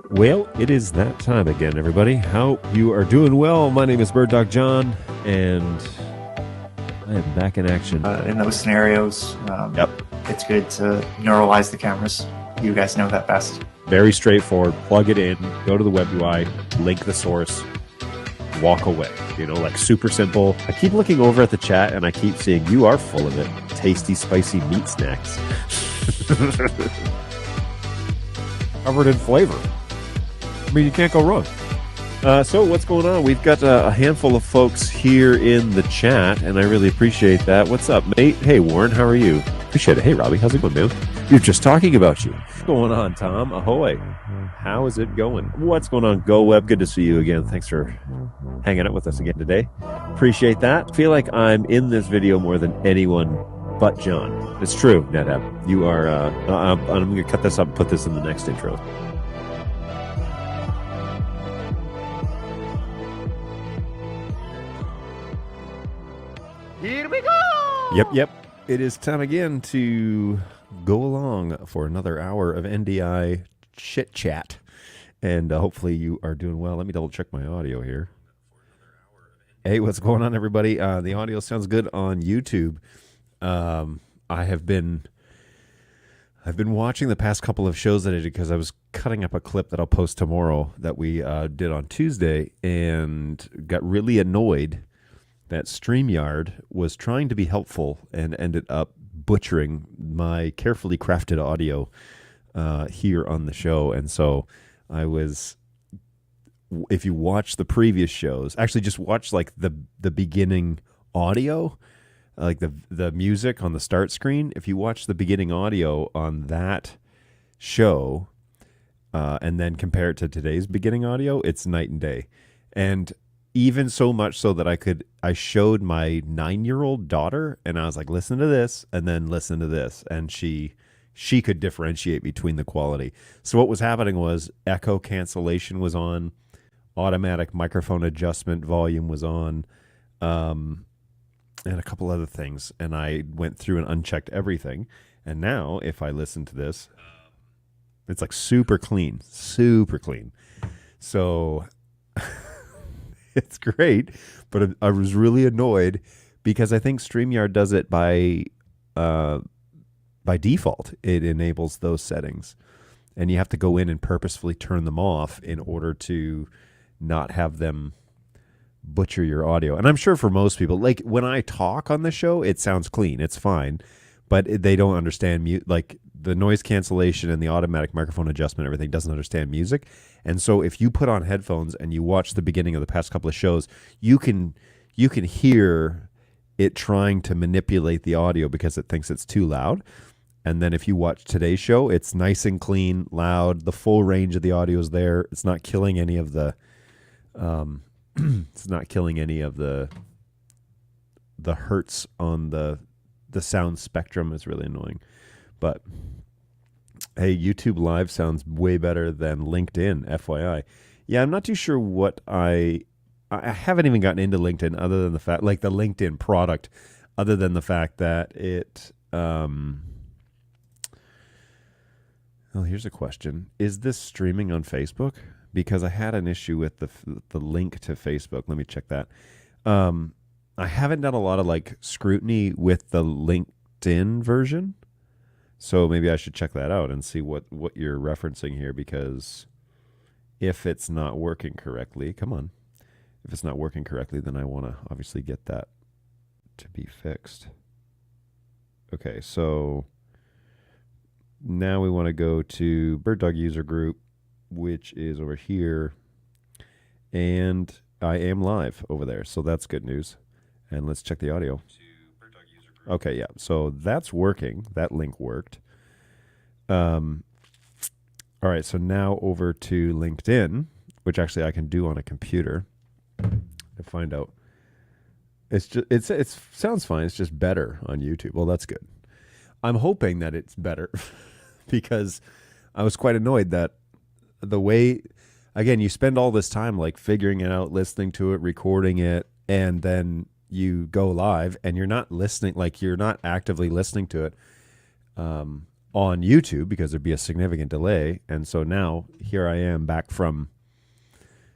Well, it is that time again, everybody. Hope you are doing well. My name is Bird Dog John, and I am back in action. In those scenarios, it's good to neuralize the cameras. You guys know that best. Very straightforward. Plug it in, go to the web UI, link the source, walk away. You know, like super simple. I keep looking over at the chat, and I keep seeing you are full of it. Tasty, spicy meat snacks. Covered in flavor. I mean, you can't go wrong. So what's going on? We've got a handful of folks here in the chat, and I really appreciate that. What's up, mate? Hey, Warren, how are you? Appreciate it. Hey, Robbie, how's it going, man? You're just talking about you. What's going on, Tom? Ahoy. How is it going? What's going on, Go Web? Good to see you again. Thanks for hanging out with us again today. Appreciate that. Feel like I'm in this video more than anyone but John. It's true, NetApp. You are, I'm going to cut this up and put this in the next intro. Here we go! Yep. It is time again to go along for another hour of NDI chit chat. And hopefully you are doing well. Let me double check my audio here. Hey, what's going on, everybody? The audio sounds good on YouTube. I've been watching the past couple of shows that I did because I was cutting up a clip that I'll post tomorrow that we did on Tuesday, and got really annoyed that StreamYard was trying to be helpful and ended up butchering my carefully crafted audio here on the show. And so I was, if you watch the previous shows, actually just watch like the beginning audio, like the music on the start screen. If you watch the beginning audio on that show, and then compare it to today's beginning audio, it's night and day. And even so much so that I showed my 9-year-old daughter, and I was like, listen to this, and then listen to this. And she could differentiate between the quality. So what was happening was echo cancellation was on, automatic microphone adjustment volume was on, and a couple other things. And I went through and unchecked everything. And now if I listen to this, it's like super clean. So it's great, but I was really annoyed because I think StreamYard does it by default. It enables those settings, and you have to go in and purposefully turn them off in order to not have them butcher your audio. And I'm sure for most people, like when I talk on the show, it sounds clean. It's fine, but they don't understand like the noise cancellation and the automatic microphone adjustment, everything doesn't understand music. And so if you put on headphones and you watch the beginning of the past couple of shows, you can hear it trying to manipulate the audio because it thinks it's too loud. And then if you watch today's show, it's nice and clean, loud. The full range of the audio is there. It's not killing any of the the hertz on the sound spectrum. Is really annoying. But hey, YouTube Live sounds way better than LinkedIn, FYI. Yeah, I'm not too sure what I haven't even gotten into LinkedIn other than the fact, like the LinkedIn product, other than the fact that it, well, here's a question. Is this streaming on Facebook? Because I had an issue with the link to Facebook. Let me check that. I haven't done a lot of like scrutiny with the LinkedIn version. So maybe I should check that out and see what you're referencing here, because if it's not working correctly, if it's not working correctly, then I want to obviously get that to be fixed. Okay, so now we want to go to Bird Dog User Group, which is over here, and I am live over there, so that's good news. And let's check the audio. Okay, yeah. So that's working. That link worked. All right. So now over to LinkedIn, which actually I can do on a computer to find out. It sounds fine. It's just better on YouTube. Well, that's good. I'm hoping that it's better because I was quite annoyed that the way, again, you spend all this time like figuring it out, listening to it, recording it, and then you go live and you're not listening, like you're not actively listening to it on YouTube because there'd be a significant delay. And so now here I am back from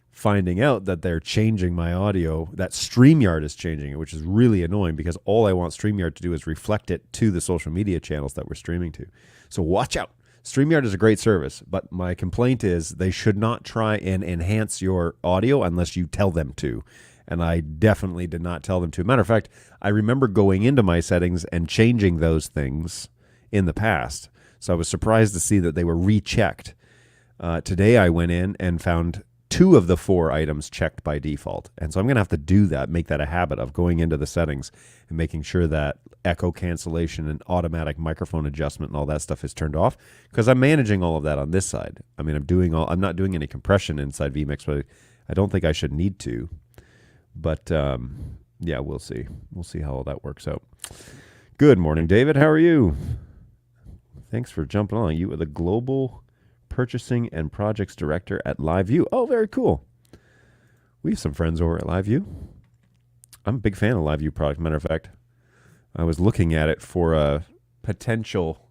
finding out that they're changing my audio, that StreamYard is changing it, which is really annoying because all I want StreamYard to do is reflect it to the social media channels that we're streaming to. So watch out. StreamYard is a great service, but my complaint is they should not try and enhance your audio unless you tell them to. And I definitely did not tell them to. Matter of fact, I remember going into my settings and changing those things in the past. So I was surprised to see that they were rechecked. Today I went in and found 2 of the 4 items checked by default. And so I'm going to have to do that, make that a habit of going into the settings and making sure that echo cancellation and automatic microphone adjustment and all that stuff is turned off, because I'm managing all of that on this side. I mean, I'm not doing any compression inside vMix, but I don't think I should need to. But yeah, we'll see. We'll see how all that works out. Good morning, David. How are you? Thanks for jumping on. You are the Global Purchasing and Projects Director at LiveView. Oh, very cool. We have some friends over at LiveView. I'm a big fan of LiveView product. Matter of fact, I was looking at it for a potential,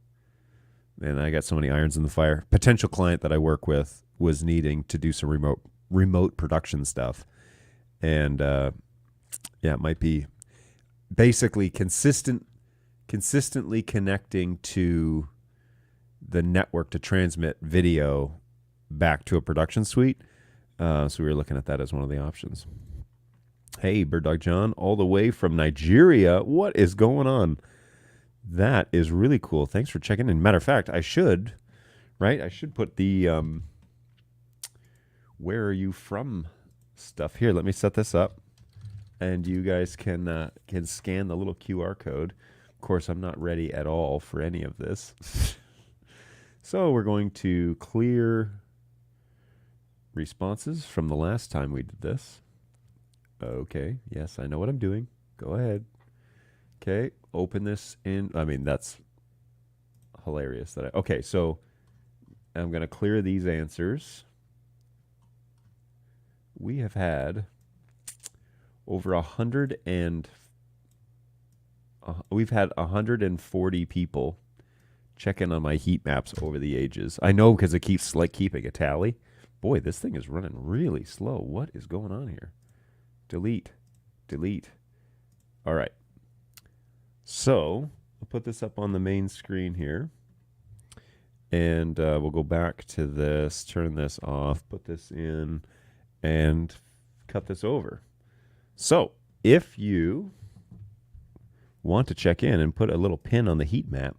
and I got so many irons in the fire, potential client that I work with was needing to do some remote production stuff. And yeah, it might be basically consistently connecting to the network to transmit video back to a production suite. So we were looking at that as one of the options. Hey, Bird Dog John, all the way from Nigeria. What is going on? That is really cool. Thanks for checking in. Matter of fact, I should, right? I should put the where are you from stuff here. Let me set this up, and you guys can scan the little QR code. Of course, I'm not ready at all for any of this. So we're going to clear responses from the last time we did this. Okay, yes, I know what I'm doing. Go ahead. Okay, open this in. I mean, that's hilarious. Okay, so I'm going to clear these answers. We have had over 140 people check in on my heat maps over the ages. I know because it keeps like keeping a tally. Boy, this thing is running really slow. What is going on here? Delete. All right. So I'll put this up on the main screen here. And we'll go back to this, turn this off, put this in, and cut this over. So if you want to check in and put a little pin on the heat map,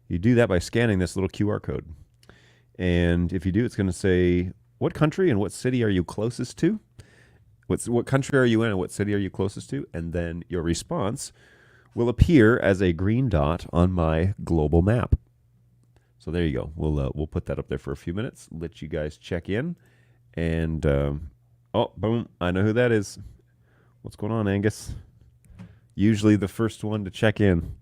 you do that by scanning this little QR code. And if you do, it's going to say, what country and what city are you closest to? What country are you in and what city are you closest to? And then your response will appear as a green dot on my global map. So there you go. We'll put that up there for a few minutes, let you guys check in. And, oh, boom, I know who that is. What's going on, Angus? Usually the first one to check in.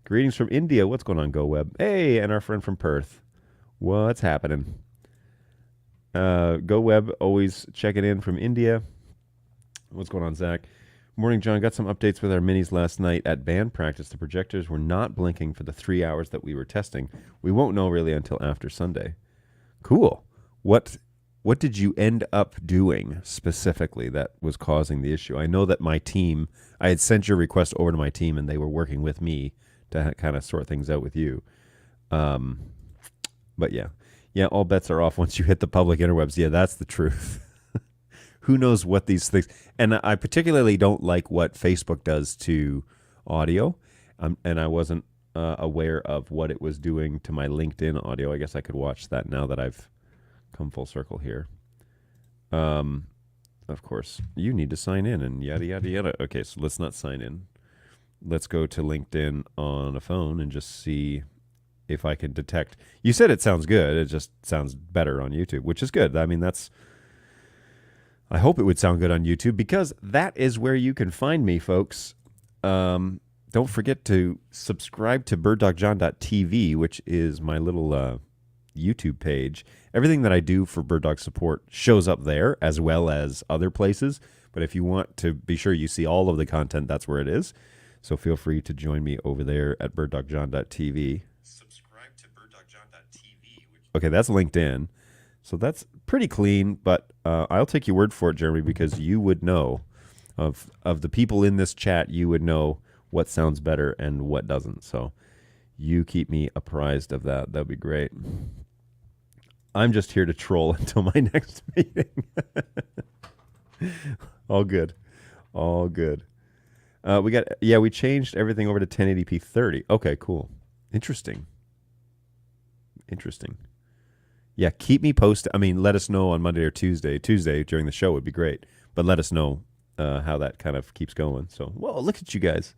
Greetings from India. What's going on, GoWeb? Hey, and our friend from Perth. What's happening? GoWeb always checking in from India. What's going on, Zach? Morning, John. Got some updates with our minis last night at band practice. The projectors were not blinking for the 3 hours that we were testing. We won't know really until after Sunday. Cool. What did you end up doing specifically that was causing the issue? I know that my team, I had sent your request over to my team, and they were working with me to kind of sort things out with you. But yeah, all bets are off once you hit the public interwebs. Yeah, that's the truth. Who knows what these things, and I particularly don't like what Facebook does to audio, and I wasn't aware of what it was doing to my LinkedIn audio. I guess I could watch that now that I've come full circle here. Of course, you need to sign in and yada, yada, yada. Okay, so let's not sign in. Let's go to LinkedIn on a phone and just see if I can detect. You said it sounds good. It just sounds better on YouTube, which is good. I mean, I hope it would sound good on YouTube because that is where you can find me, folks. Don't forget to subscribe to birddogjohn.tv, which is my little YouTube page. Everything that I do for Bird Dog support shows up there as well as other places. But if you want to be sure you see all of the content, that's where it is. So feel free to join me over there at birddogjohn.tv. Subscribe to birddogjohn.tv. Okay, that's LinkedIn. So that's pretty clean, but I'll take your word for it, Jeremy, because you would know of the people in this chat, you would know what sounds better and what doesn't. So you keep me apprised of that. That'd be great. I'm just here to troll until my next meeting. All good. We changed everything over to 1080p 30. Okay, cool. Interesting. Yeah, keep me posted. I mean, let us know on Monday or Tuesday. Tuesday during the show would be great. But let us know how that kind of keeps going. So, whoa, look at you guys.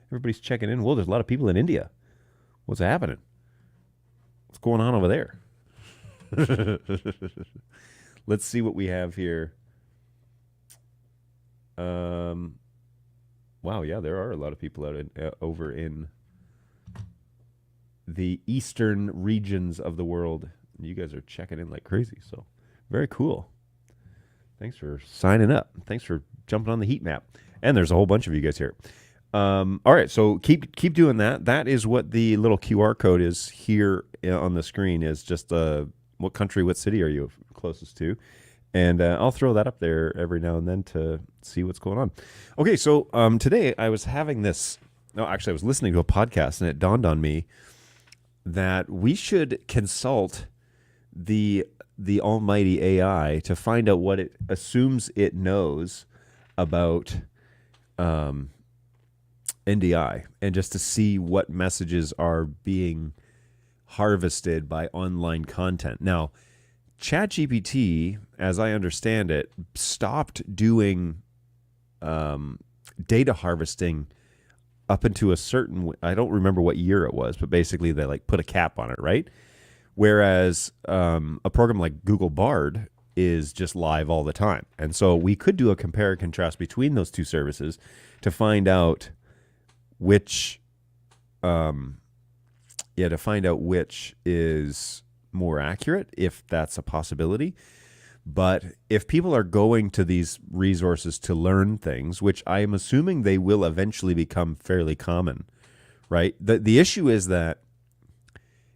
Everybody's checking in. Whoa, there's a lot of people in India. What's happening? What's going on over there? Let's see what we have here. Wow, yeah, there are a lot of people over in the eastern regions of the world. You guys are checking in like crazy, so very cool. Thanks for signing up. Thanks for jumping on the heat map. And there's a whole bunch of you guys here. All right, so keep doing that. That is what the little QR code is here on the screen, is just what country, what city are you closest to? And I'll throw that up there every now and then to see what's going on. Okay, so today I was having this. No, actually, I was listening to a podcast, and it dawned on me that we should consult the almighty AI to find out what it assumes it knows about NDI, and just to see what messages are being harvested by online content. Now, ChatGPT, as I understand it, stopped doing data harvesting up into a certain, I don't remember what year it was, but basically they like put a cap on it, right? Whereas a program like Google Bard is just live all the time. And so we could do a compare and contrast between those two services to find out which is more accurate, if that's a possibility. But if people are going to these resources to learn things, which I am assuming they will eventually become fairly common, right? The issue is that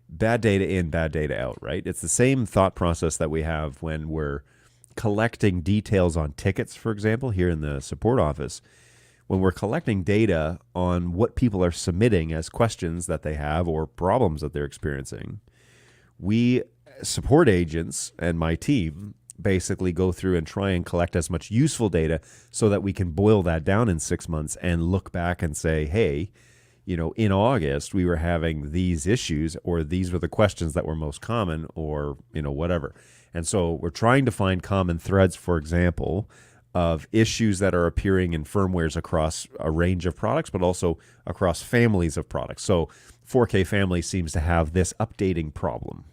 bad data in, bad data out, right? It's the same thought process that we have when we're collecting details on tickets, for example, here in the support office. When we're collecting data on what people are submitting as questions that they have or problems that they're experiencing, we support agents and my team basically go through and try and collect as much useful data so that we can boil that down in 6 months and look back and say, hey, in August we were having these issues, or these were the questions that were most common, or whatever. And so we're trying to find common threads, for example, of issues that are appearing in firmwares across a range of products, but also across families of products. So 4K Family seems to have this updating problem,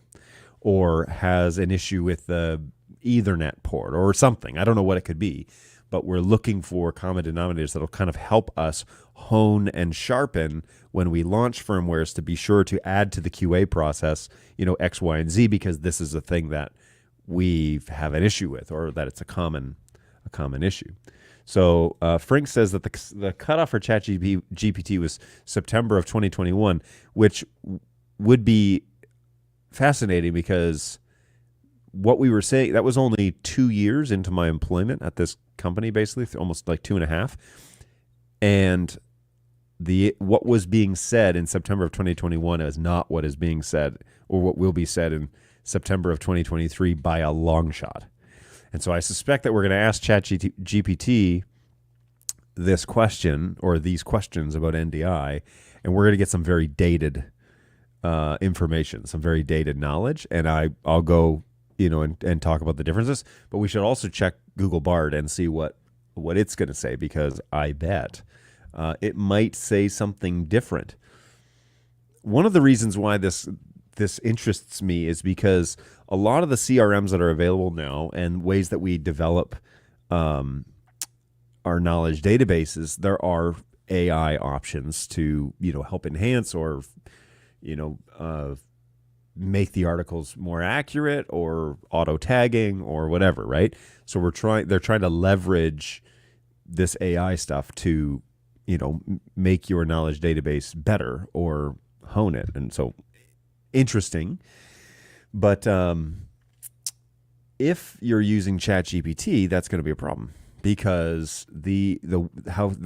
or has an issue with the Ethernet port or something. I don't know what it could be, but we're looking for common denominators that'll kind of help us hone and sharpen when we launch firmwares to be sure to add to the QA process, X, Y, and Z, because this is a thing that we have an issue with, or that it's a common issue. So Frank says that the cutoff for ChatGPT was September of 2021, which would be fascinating, because what we were saying, that was only 2 years into my employment at this company, basically almost like 2.5. And what was being said in September of 2021 is not what is being said, or what will be said in September of 2023 by a long shot. And so I suspect that we're going to ask ChatGPT this question, or these questions about NDI, and we're going to get some very dated information, some very dated knowledge. And I'll go, and talk about the differences. But we should also check Google Bard and see what it's going to say, because I bet it might say something different. One of the reasons why this interests me is because a lot of the CRMs that are available now, and ways that we develop our knowledge databases, there are AI options to help enhance, or make the articles more accurate, or auto tagging, or whatever, right? So they're trying to leverage this AI stuff to make your knowledge database better, or hone it. And so interesting. But if you're using ChatGPT, that's going to be a problem, because the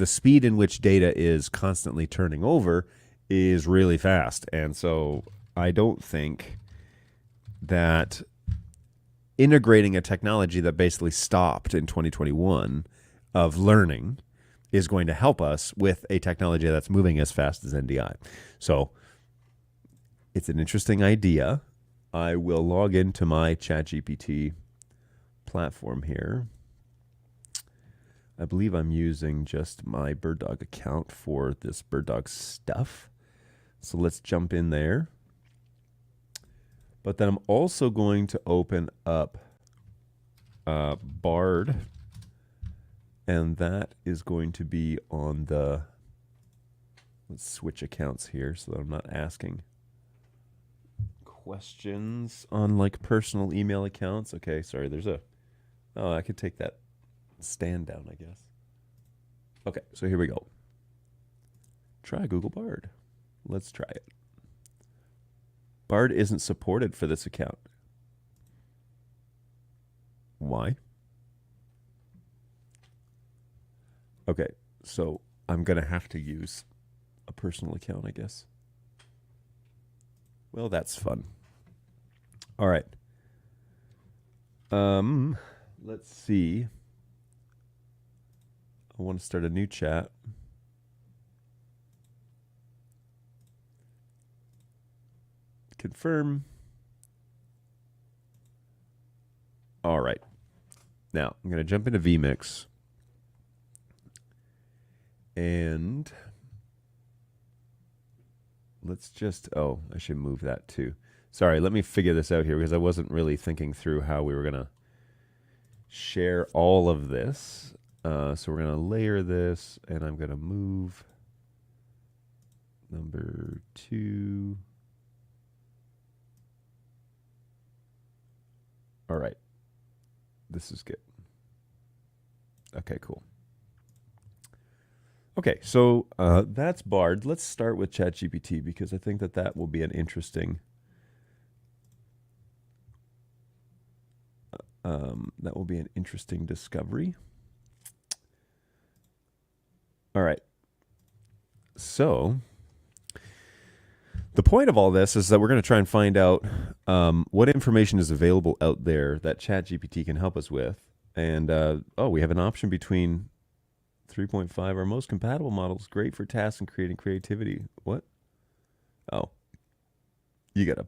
speed in which data is constantly turning over is really fast. And so I don't think that integrating a technology that basically stopped in 2021 of learning is going to help us with a technology that's moving as fast as NDI. So it's an interesting idea. I will log into my ChatGPT platform here. I believe I'm using just my BirdDog account for this BirdDog stuff. So let's jump in there. But then I'm also going to open up Bard, and that is going to be on the, let's switch accounts here so that I'm not asking questions on like personal email accounts. Okay, sorry, I could take that stand down, I guess. Okay, so here we go. Try Google Bard. Let's try it. Bard isn't supported for this account. Why? Okay, so I'm going to have to use a personal account, I guess. Well, that's fun. All right. Let's see. I want to start a new chat. Confirm. All right. Now, I'm going to jump into vMix. And let's just, I should move that too. Sorry, let me figure this out here because I wasn't really thinking through how we were going to share all of this. So we're going to layer this, and I'm going to move number 2. All right. This is good. Okay, cool. Okay, so that's Bard. Let's start with ChatGPT because I think that will be an interesting discovery. All right. So the point of all this is that we're going to try and find out what information is available out there that ChatGPT can help us with. And, we have an option between 3.5, our most compatible models, great for tasks and creating creativity. What? Oh, you gotta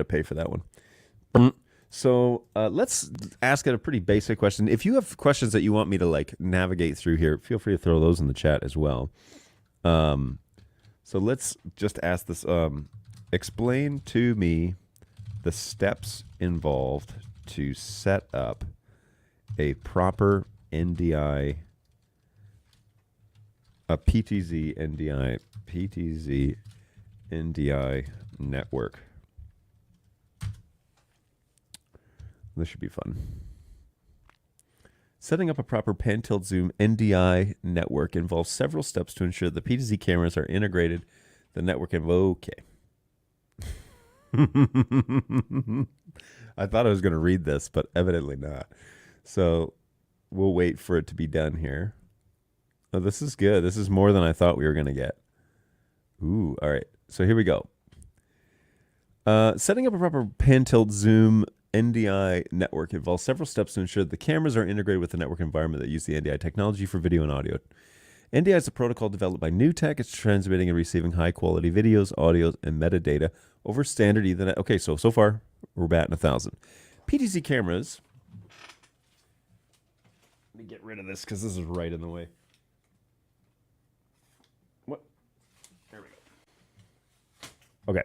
pay for that one. So let's ask it a pretty basic question. If you have questions that you want me to navigate through here, feel free to throw those in the chat as well. So let's just ask this. Explain to me the steps involved to set up a proper NDI, a PTZ NDI network. This should be fun. Setting up a proper pan-tilt-zoom NDI network involves several steps to ensure the PTZ cameras are integrated. The network okay. I thought I was going to read this, but evidently not. So we'll wait for it to be done here. Oh, this is good. This is more than I thought we were going to get. Ooh, all right. So here we go. Setting up a proper pan-tilt-zoom NDI network involves several steps to ensure that the cameras are integrated with the network environment that use the NDI technology for video and audio. NDI is a protocol developed by Newtek. It's transmitting and receiving high-quality videos, audios, and metadata over standard Ethernet. Okay, so far, we're batting 1,000. PTZ cameras. Let me get rid of this because this is right in the way. What? There we go. Okay.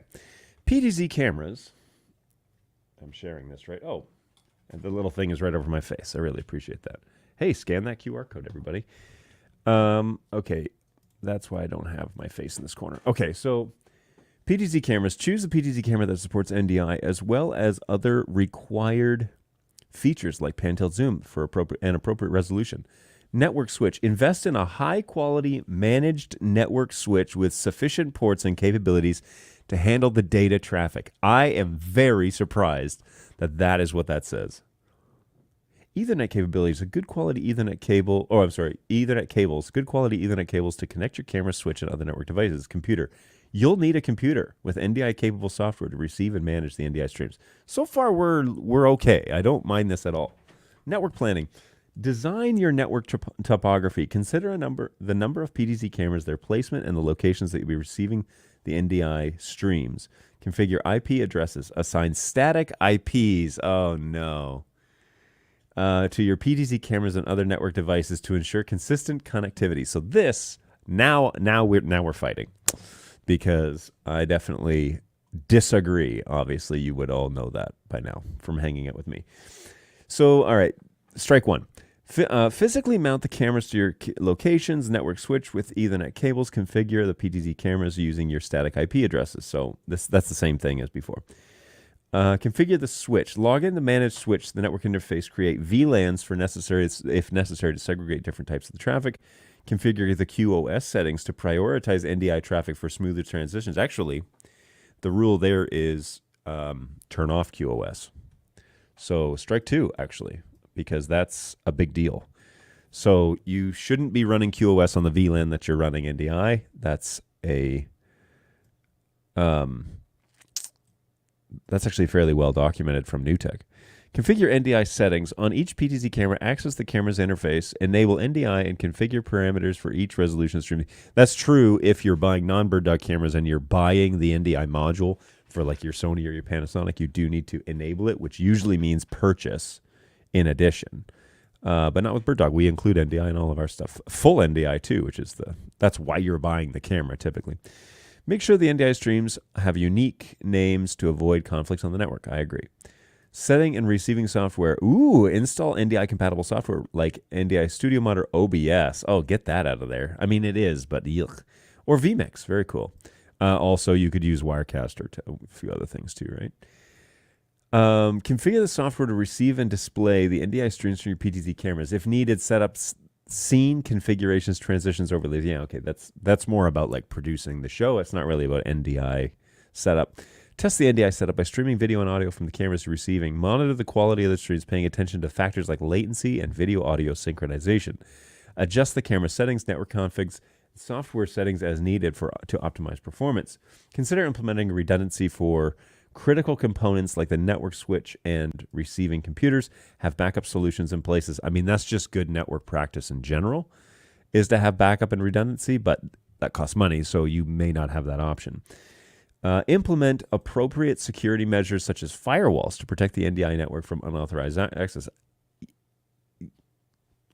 PTZ cameras. I'm sharing this, right? Oh, and the little thing is right over my face. I really appreciate that. Hey, scan that QR code, everybody. Okay, that's why I don't have my face in this corner. Okay, so PTZ cameras. Choose a PTZ camera that supports NDI as well as other required features like pan-tilt zoom for appropriate resolution. Network switch. Invest in a high-quality managed network switch with sufficient ports and capabilities to handle the data traffic. I am very surprised that is what that says. Ethernet capabilities, a good quality Ethernet cable, Ethernet cables, good quality Ethernet cables to connect your camera, switch, and other network devices. Computer. You'll need a computer with NDI-capable software to receive and manage the NDI streams. So far, we're okay. I don't mind this at all. Network planning. Design your network topography. Consider the number of PTZ cameras, their placement, and the locations that you'll be receiving the NDI streams. Configure IP addresses. Assign static IPs. Oh, no. To your PTZ cameras and other network devices to ensure consistent connectivity. So this, now we're fighting. Because I definitely disagree. Obviously, you would all know that by now from hanging out with me. So, all right, strike one. Physically mount the cameras to your locations, network switch with Ethernet cables. Configure the PTZ cameras using your static IP addresses. So that's the same thing as before. Configure the switch. Log in to manage switch, the network interface. Create VLANs if necessary to segregate different types of the traffic. Configure the QoS settings to prioritize NDI traffic for smoother transitions. Actually, the rule there is turn off QoS. So strike two, actually, because that's a big deal. So you shouldn't be running QoS on the VLAN that you're running NDI. That's actually fairly well documented from Newtek. Configure NDI settings. On each PTZ camera, access the camera's interface, enable NDI, and configure parameters for each resolution stream. That's true if you're buying non-bird dog cameras and you're buying the NDI module for like your Sony or your Panasonic. You do need to enable it, which usually means purchase in addition. But not with bird dog. We include NDI in all of our stuff. Full NDI too, which is that's why you're buying the camera typically. Make sure the NDI streams have unique names to avoid conflicts on the network. I agree. Setting and receiving software. Ooh, install NDI compatible software like NDI Studio Mod or OBS. Oh, get that out of there. I mean, it is, but yuck. Or vMix. Very cool. Also, you could use Wirecaster to a few other things too, right? Configure the software to receive and display the NDI streams from your PTZ cameras. If needed, set up scene configurations, transitions, overlays. Yeah, okay, that's more about like producing the show. It's not really about NDI setup. Test the NDI setup by streaming video and audio from the cameras you're receiving. Monitor the quality of the streams, paying attention to factors like latency and video-audio synchronization. Adjust the camera settings, network configs, software settings as needed to optimize performance. Consider implementing redundancy for critical components like the network switch and receiving computers. Have backup solutions in places. I mean, that's just good network practice in general, is to have backup and redundancy, but that costs money, so you may not have that option. Implement appropriate security measures such as firewalls to protect the NDI network from unauthorized access.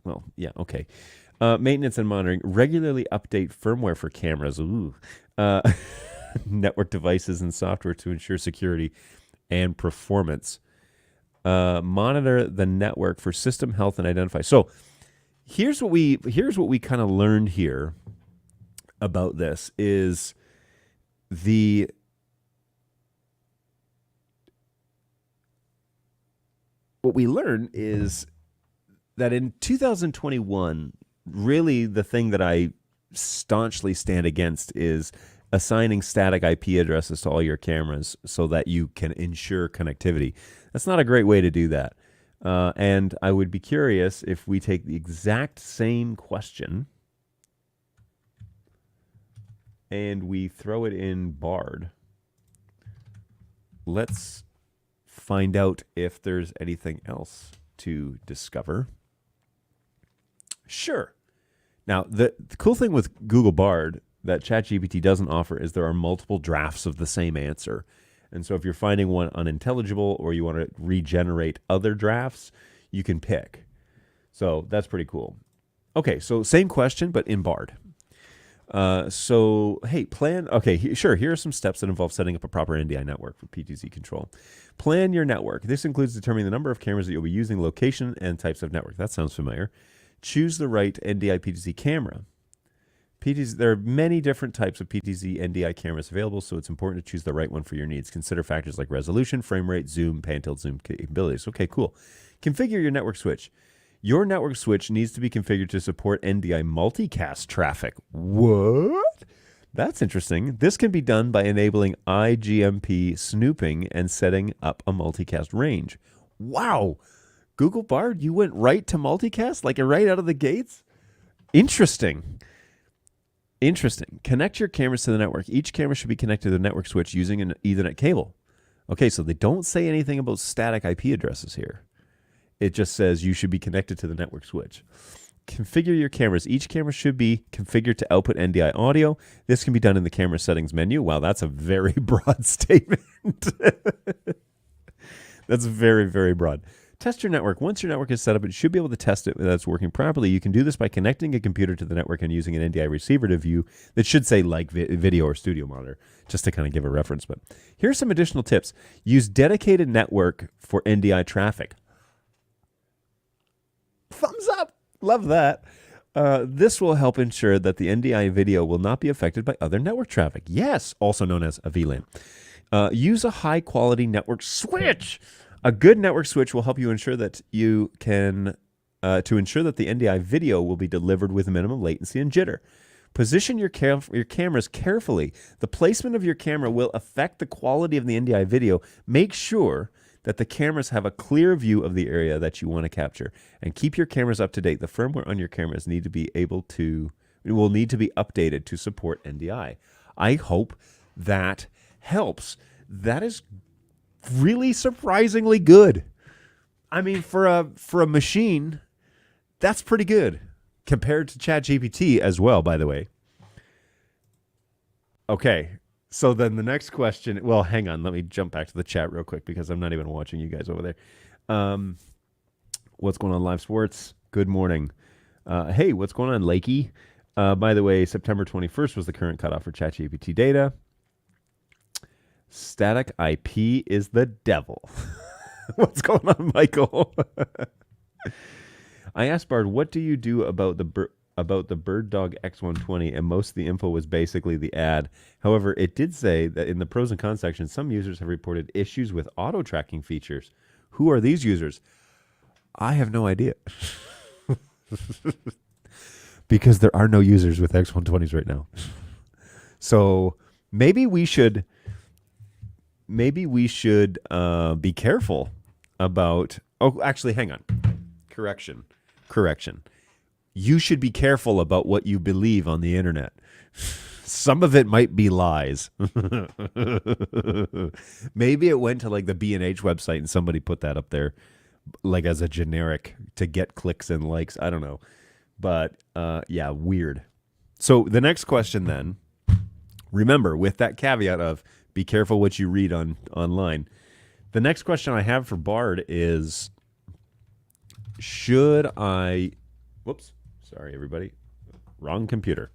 Well, yeah, okay. Maintenance and monitoring. Regularly update firmware for cameras. Ooh. Network devices and software to ensure security and performance. Monitor the network for system health and identify. So here's what we kind of learned here about this is what we learned is that in 2021, really the thing that I staunchly stand against is assigning static IP addresses to all your cameras so that you can ensure connectivity. That's not a great way to do that. And I would be curious if we take the exact same question and we throw it in Bard. Let's find out if there's anything else to discover. Sure. Now, the cool thing with Google Bard that ChatGPT doesn't offer is there are multiple drafts of the same answer. And so if you're finding one unintelligible or you want to regenerate other drafts, you can pick. So that's pretty cool. Okay, so same question, but in Bard. Hey, plan. Okay, sure. Here are some steps that involve setting up a proper NDI network for PTZ control. Plan your network. This includes determining the number of cameras that you'll be using, location, and types of network. That sounds familiar. Choose the right NDI PTZ camera. There are many different types of PTZ NDI cameras available, so it's important to choose the right one for your needs. Consider factors like resolution, frame rate, zoom, pan-tilt zoom capabilities. Okay, cool. Configure your network switch. Your network switch needs to be configured to support NDI multicast traffic. What? That's interesting. This can be done by enabling IGMP snooping and setting up a multicast range. Wow. Google Bard, you went right to multicast, like right out of the gates? Interesting. Connect your cameras to the network. Each camera should be connected to the network switch using an Ethernet cable. Okay, so they don't say anything about static IP addresses here. It just says you should be connected to the network switch. Configure your cameras. Each camera should be configured to output NDI audio. This can be done in the camera settings menu. Wow, that's a very broad statement. That's very, very broad. Test your network. Once your network is set up, it should be able to test it that it's working properly. You can do this by connecting a computer to the network and using an NDI receiver to view that should say like video or studio monitor, just to kind of give a reference. But here's some additional tips. Use dedicated network for NDI traffic. Thumbs up. Love that. This will help ensure that the NDI video will not be affected by other network traffic. Yes, also known as a VLAN. Use a high-quality network switch. A good network switch will help you ensure that you can ensure that the NDI video will be delivered with minimum latency and jitter. Position your cameras carefully. The placement of your camera will affect the quality of the NDI video. Make sure that the cameras have a clear view of the area that you want to capture, and keep your cameras up to date. The firmware on your cameras will need to be updated to support NDI. I hope that helps. That is really surprisingly good. I mean, for a machine, that's pretty good compared to ChatGPT as well, by the way. Okay. So then the next question, well, hang on, let me jump back to the chat real quick because I'm not even watching you guys over there. What's going on, Live Sports? Good morning. Hey, what's going on, Lakey? By the way, September 21st was the current cutoff for ChatGPT data. Static IP is the devil. What's going on, Michael? I asked Bard, what do you do about the Bird Dog X120? And most of the info was basically the ad. However, it did say that in the pros and cons section, some users have reported issues with auto tracking features. Who are these users? I have no idea. Because there are no users with X120s right now. So maybe we should be careful about. Oh, actually, hang on. Correction. You should be careful about what you believe on the internet. Some of it might be lies. Maybe it went to like the B&H website and somebody put that up there like as a generic to get clicks and likes. I don't know. But yeah, weird. So the next question then, remember, with that caveat of be careful what you read online. The next question I have for Bard is, should I, whoops, sorry everybody, wrong computer.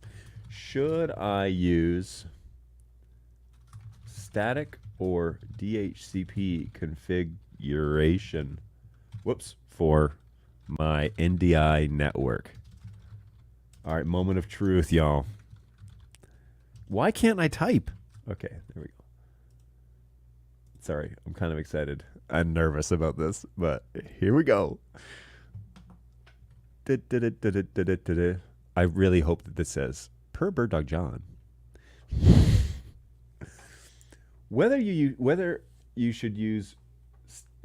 Should I use static or DHCP configuration, for my NDI network? All right, moment of truth, y'all. Why can't I type? Okay, there we go. Sorry, I'm kind of excited. I'm nervous about this, but here we go. I really hope that this says, per Bird Dog John. Whether you should use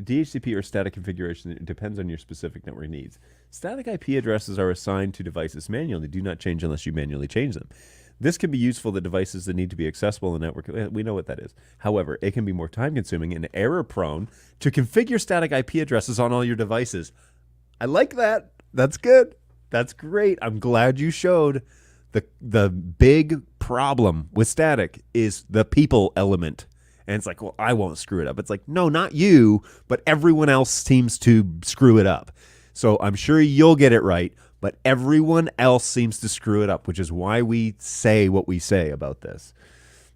DHCP or static configuration, it depends on your specific network needs. Static IP addresses are assigned to devices manually. Do not change unless you manually change them. This can be useful to devices that need to be accessible in the network. We know what that is. However, it can be more time-consuming and error-prone to configure static IP addresses on all your devices. I like that. That's good. That's great. I'm glad you showed the big problem with static is the people element. And it's like, well, I won't screw it up. It's like, no, not you, but everyone else seems to screw it up. So I'm sure you'll get it right, but everyone else seems to screw it up, which is why we say what we say about this.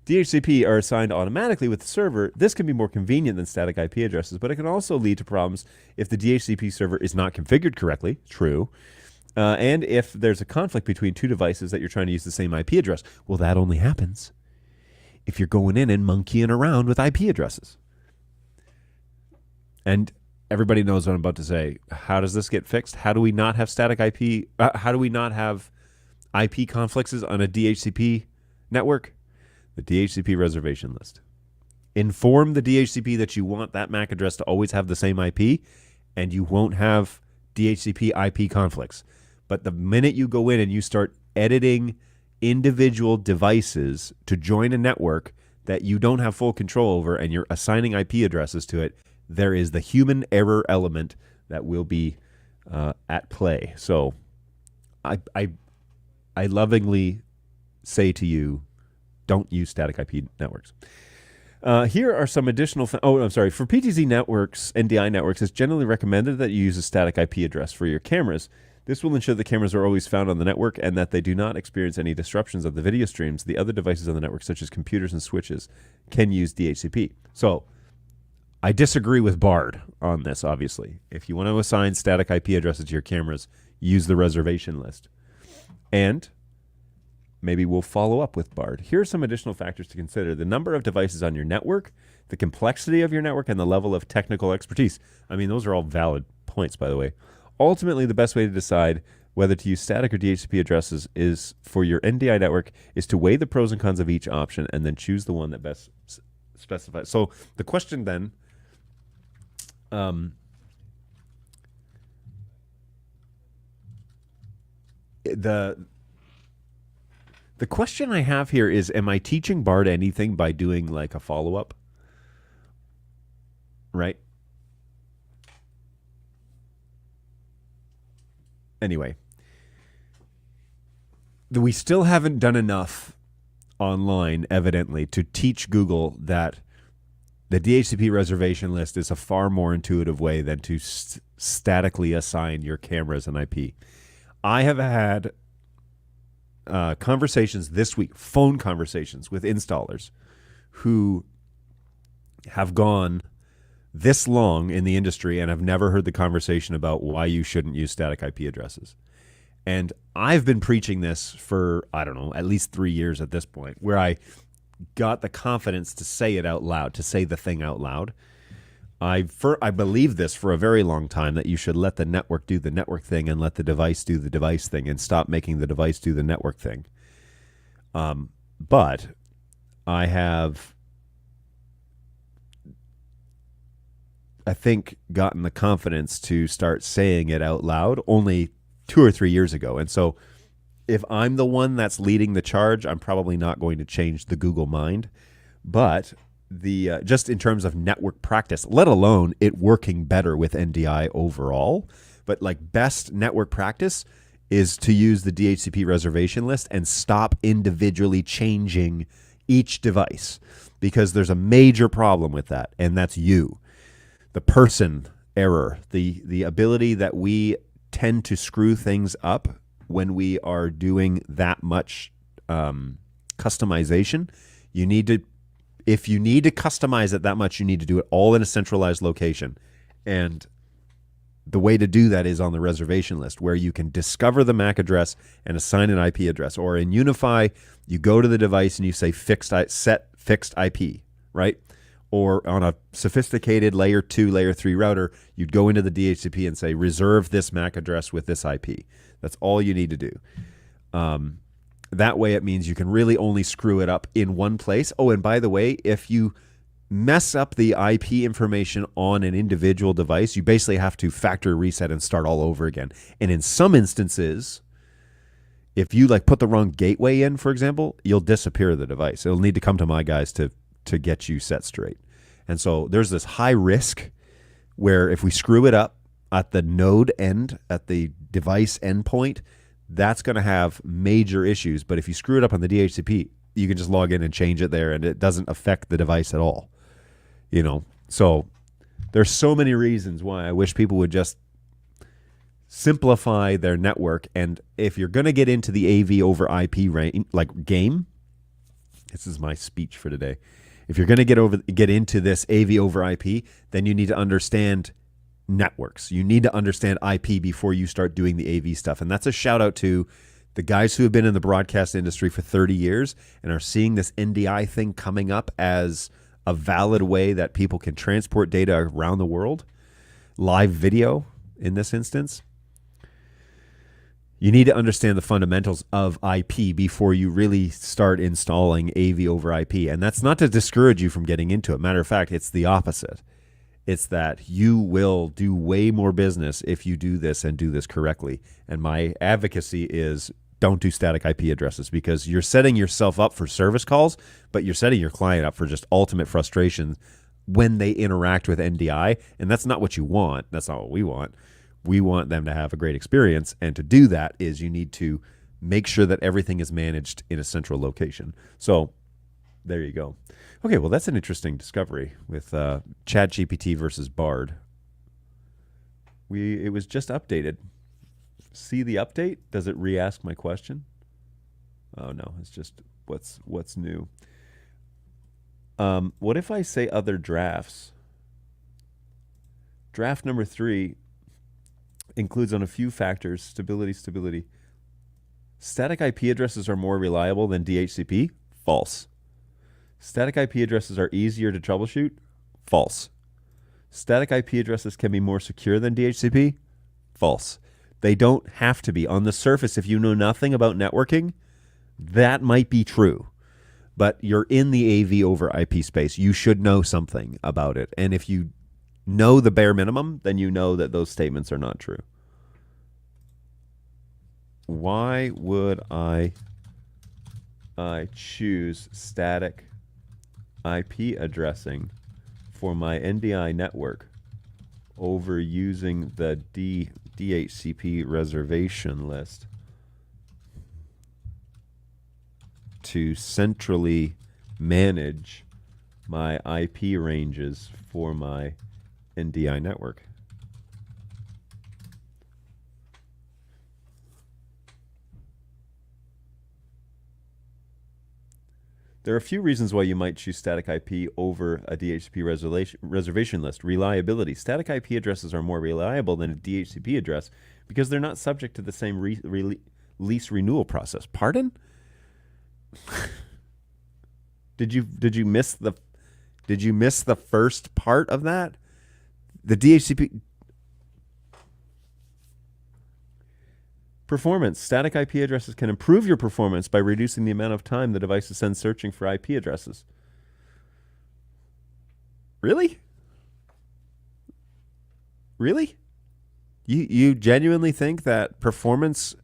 DHCP are assigned automatically with the server. This can be more convenient than static IP addresses, but it can also lead to problems if the DHCP server is not configured correctly. True. And if there's a conflict between two devices that you're trying to use the same IP address. Well, that only happens if you're going in and monkeying around with IP addresses. And everybody knows what I'm about to say. How does this get fixed? How do we not have static IP? How do we not have IP conflicts on a DHCP network? The DHCP reservation list. Inform the DHCP that you want that MAC address to always have the same IP, and you won't have DHCP IP conflicts. But the minute you go in and you start editing individual devices to join a network that you don't have full control over and you're assigning IP addresses to it, there is the human error element that will be at play. So I lovingly say to you, don't use static IP networks. Here are some additional... For PTZ networks, NDI networks, it's generally recommended that you use a static IP address for your cameras. This will ensure the cameras are always found on the network and that they do not experience any disruptions of the video streams. The other devices on the network, such as computers and switches, can use DHCP. So I disagree with Bard on this, obviously. If you want to assign static IP addresses to your cameras, use the reservation list. And maybe we'll follow up with Bard. Here are some additional factors to consider. The number of devices on your network, the complexity of your network, and the level of technical expertise. I mean, those are all valid points, by the way. Ultimately, the best way to decide whether to use static or DHCP addresses is for your NDI network is to weigh the pros and cons of each option and then choose the one that best specifies. So the question then, the question I have here is, am I teaching Bard anything by doing like a follow-up? Right? anyway, we still haven't done enough online, evidently, to teach Google that the DHCP reservation list is a far more intuitive way than to statically assign your cameras an IP. I have had conversations this week, phone conversations with installers who have gone this long in the industry and have never heard the conversation about why you shouldn't use static IP addresses. And I've been preaching this for, I don't know, at least 3 years at this point, where I got the confidence to say it out loud, to say the thing out loud. I believe this for a very long time, that you should let the network do the network thing and let the device do the device thing and stop making the device do the network thing. But I have, I think, gotten the confidence to start saying it out loud only 2 or 3 years ago. And so if I'm the one that's leading the charge, I'm probably not going to change the Google mind. But the just in terms of network practice, let alone it working better with NDI overall, but like best network practice is to use the DHCP reservation list and stop individually changing each device, because there's a major problem with that, and that's you. The person error, the ability that we tend to screw things up when we are doing that much customization. You need to, if you need to customize it that much, you need to do it all in a centralized location. And the way to do that is on the reservation list, where you can discover the MAC address and assign an IP address. Or in Unify, you go to the device and you say set fixed IP, right? Or on a sophisticated layer 2, layer 3 router, you'd go into the DHCP and say, reserve this MAC address with this IP. That's all you need to do. That way it means you can really only screw it up in one place. Oh, and by the way, if you mess up the IP information on an individual device, you basically have to factory reset and start all over again. And in some instances, if you like put the wrong gateway in, for example, you'll disappear the device. It'll need to come to my guys to get you set straight. And so there's this high risk where if we screw it up at the node end, at the device endpoint, that's going to have major issues. But if you screw it up on the DHCP, you can just log in and change it there, and it doesn't affect the device at all. You know, so there's so many reasons why I wish people would just simplify their network. And if you're going to get into the AV over IP game, this is my speech for today. If you're going to get into this AV over IP, then you need to understand networks. You need to understand IP before you start doing the AV stuff. And that's a shout out to the guys who have been in the broadcast industry for 30 years and are seeing this NDI thing coming up as a valid way that people can transport data around the world. Live video in this instance. You need to understand the fundamentals of IP before you really start installing AV over IP. And that's not to discourage you from getting into it. Matter of fact, it's the opposite. It's that you will do way more business if you do this and do this correctly. And my advocacy is don't do static IP addresses, because you're setting yourself up for service calls, but you're setting your client up for just ultimate frustration when they interact with NDI. And that's not what you want. That's not what we want. We want them to have a great experience. And to do that is you need to make sure that everything is managed in a central location. So there you go. Okay, well, that's an interesting discovery with ChatGPT versus Bard. It was just updated. See the update? Does it re-ask my question? Oh, no, it's just what's new. What if I say other drafts? Draft number 3 includes on a few factors, stability. Static IP addresses are more reliable than DHCP? False. Static IP addresses are easier to troubleshoot? False. Static IP addresses can be more secure than DHCP? False. They don't have to be. On the surface, if you know nothing about networking, that might be true. But you're in the AV over IP space. You should know something about it. And if you know the bare minimum, then you know that those statements are not true. Why would I choose static IP addressing for my NDI network over using the DHCP reservation list to centrally manage my IP ranges for my NDI network. There are a few reasons why you might choose static IP over a DHCP reservation list. Reliability. Static IP addresses are more reliable than a DHCP address because they're not subject to the same lease renewal process. Pardon? Did you miss the first part of that? The DHCP performance. Static IP addresses can improve your performance by reducing the amount of time the devices spend searching for IP addresses. Really? Really? You genuinely think that performance,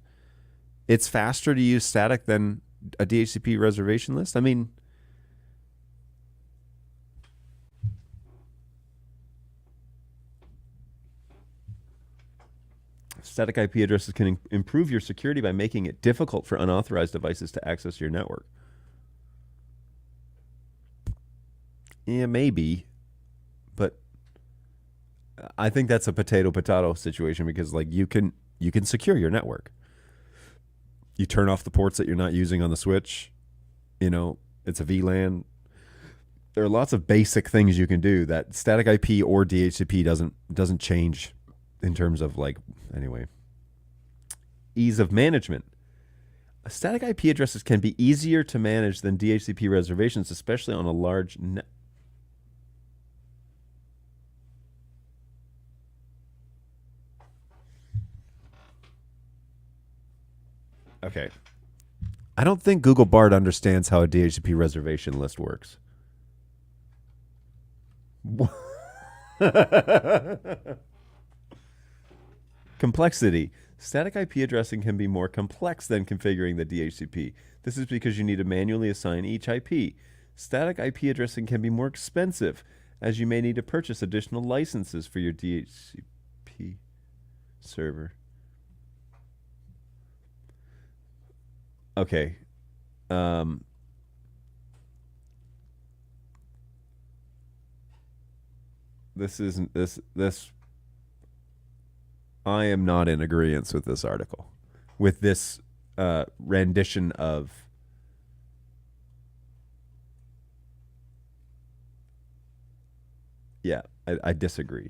it's faster to use static than a DHCP reservation list? I mean, static IP addresses can improve your security by making it difficult for unauthorized devices to access your network. Yeah, maybe. But I think that's a potato situation because like you can secure your network. You turn off the ports that you're not using on the switch. You know, it's a VLAN. There are lots of basic things you can do that static IP or DHCP doesn't change in terms of like, anyway. Ease of management. Static IP addresses can be easier to manage than DHCP reservations, especially on a large net. Okay. I don't think Google Bard understands how a DHCP reservation list works. Complexity. Static IP addressing can be more complex than configuring the DHCP. This is because you need to manually assign each IP. Static IP addressing can be more expensive, as you may need to purchase additional licenses for your DHCP server. Okay. This I am not in agreement with this article, with this rendition of yeah, I disagree.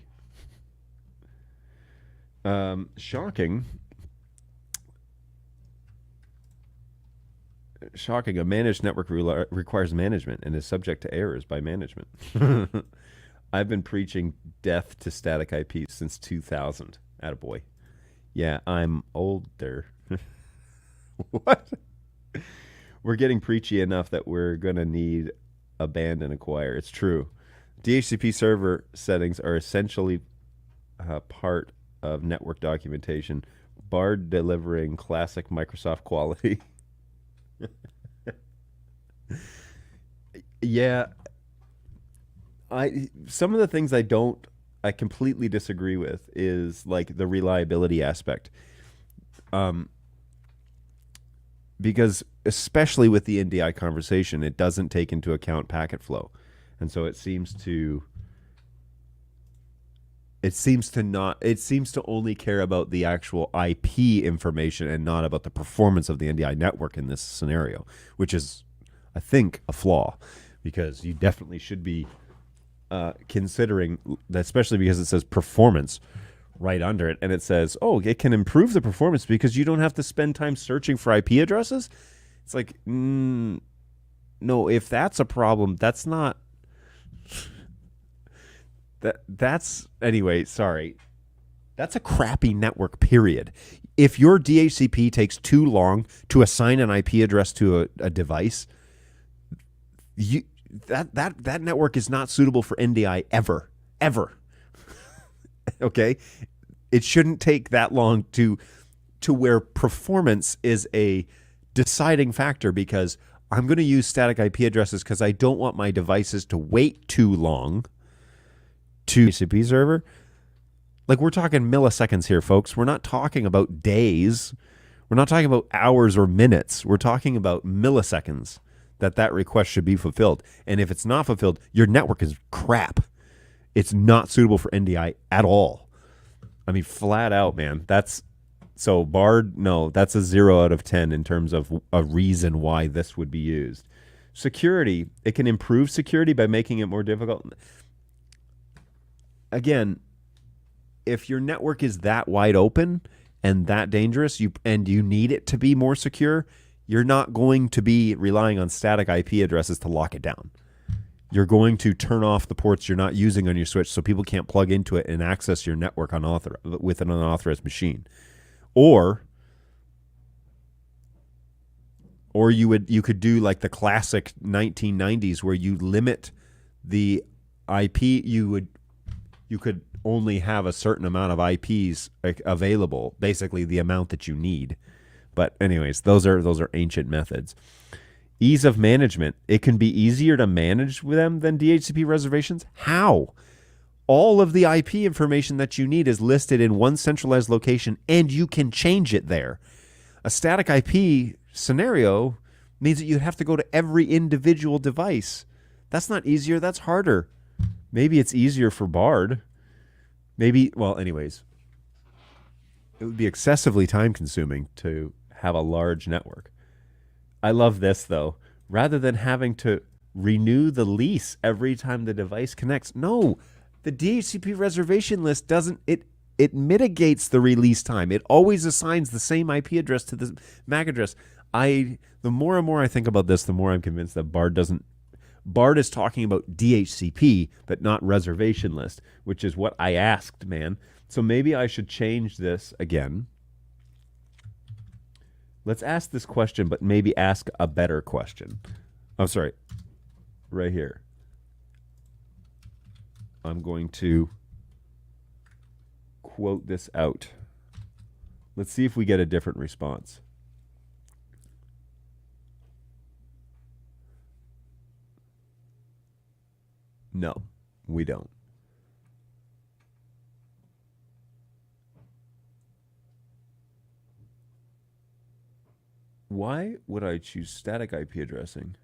Shocking, a managed network requires management and is subject to errors by management. I've been preaching death to static IP since 2000. Attaboy. Yeah, I'm older. What? We're getting preachy enough that we're going to need a band and acquire. It's true. DHCP server settings are essentially part of network documentation. Bard delivering classic Microsoft quality. Yeah. Some of the things I completely disagree with is like the reliability aspect. Because especially with the NDI conversation, it doesn't take into account packet flow. And so it seems to only care about the actual IP information and not about the performance of the NDI network in this scenario, which is, I think, a flaw, because you definitely should be considering, especially because it says performance right under it, and it says, oh, it can improve the performance because you don't have to spend time searching for IP addresses. It's like, no, if that's a problem, that's not that's anyway, sorry. That's a crappy network, period. If your DHCP takes too long to assign an IP address to a device, that network is not suitable for NDI ever. Okay? It shouldn't take that long to where performance is a deciding factor, because I'm going to use static IP addresses because I don't want my devices to wait too long to DHCP server. Like we're talking milliseconds here, folks. We're not talking about days. We're not talking about hours or minutes. We're talking about milliseconds that request should be fulfilled. And if it's not fulfilled, your network is crap. It's not suitable for NDI at all. I mean, flat out, man. So Bard, no, that's a 0 out of 10 in terms of a reason why this would be used. Security, it can improve security by making it more difficult. Again, if your network is that wide open and that dangerous, you need it to be more secure, you're not going to be relying on static IP addresses to lock it down. You're going to turn off the ports you're not using on your switch so people can't plug into it and access your network with an unauthorized machine. Or you could do like the classic 1990s where you limit the IP. You could only have a certain amount of IPs available, basically the amount that you need. But anyways, those are ancient methods. Ease of management. It can be easier to manage with them than DHCP reservations. How? All of the IP information that you need is listed in one centralized location, and you can change it there. A static IP scenario means that you have to go to every individual device. That's not easier, that's harder. Maybe it's easier for Bard. Anyways, it would be excessively time consuming to have a large network. I love this though. Rather than having to renew the lease every time the device connects, no, the DHCP reservation list doesn't, it mitigates the release time. It always assigns the same IP address to the MAC address. The more and more I think about this, the more I'm convinced that Bard is talking about DHCP, but not reservation list, which is what I asked, man. So maybe I should change this again. Let's ask this question, but maybe ask a better question. I'm sorry. Right here. I'm going to quote this out. Let's see if we get a different response. No, we don't. Why would I choose static IP addressing?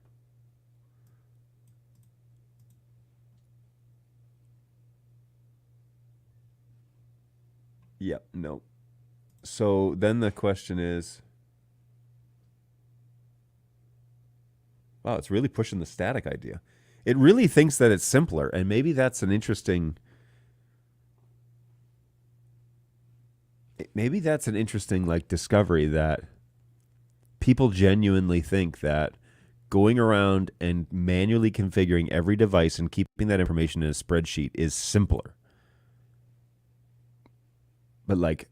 Yep, no. So then the question is, wow, it's really pushing the static idea. It really thinks that it's simpler, and maybe that's an interesting like discovery that people genuinely think that going around and manually configuring every device and keeping that information in a spreadsheet is simpler. But like,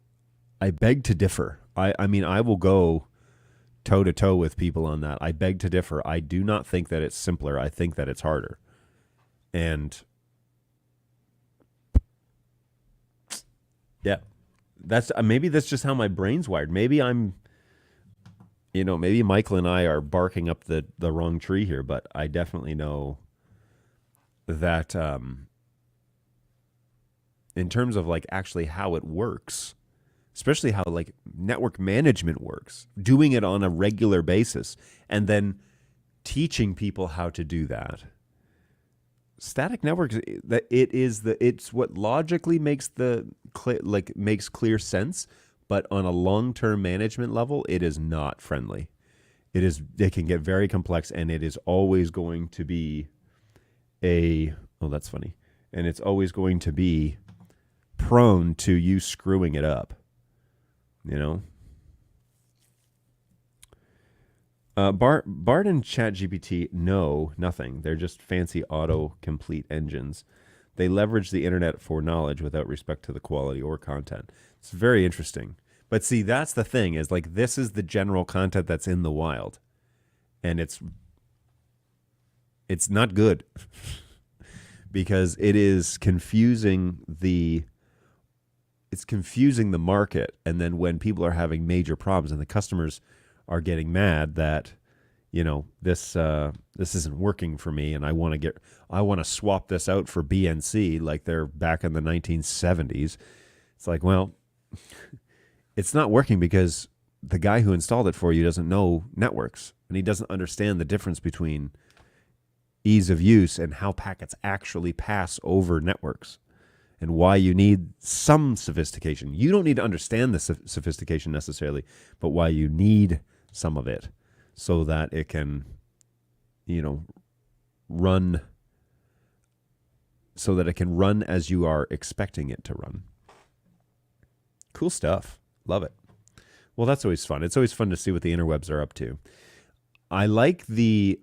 I beg to differ. I mean, I will go toe to toe with people on that. I beg to differ. I do not think that it's simpler. I think that it's harder. And yeah, that's maybe that's just how my brain's wired. Maybe maybe Michael and I are barking up the wrong tree here, but I definitely know that in terms of like actually how it works, especially how like network management works, doing it on a regular basis and then teaching people how to do that. Static networks, it's what logically makes makes clear sense, but on a long-term management level, it is not friendly. It can get very complex, and it is always going to be that's funny. And it's always going to be prone to you screwing it up. Bard and ChatGPT know nothing. They're just fancy auto-complete engines. They leverage the internet for knowledge without respect to the quality or content. It's very interesting. But see, that's the thing, is like this is the general content that's in the wild. And it's not good because it is confusing the market. And then when people are having major problems and the customers are getting mad that, this isn't working for me and I want to swap this out for BNC like they're back in the 1970s. It's like, well, it's not working because the guy who installed it for you doesn't know networks, and he doesn't understand the difference between ease of use and how packets actually pass over networks, and why you need some sophistication. You don't need to understand the sophistication necessarily, but why you need some of it so that it can, run, so that it can run as you are expecting it to run. Cool stuff. Love it. Well, that's always fun. It's always fun to see what the interwebs are up to. I like the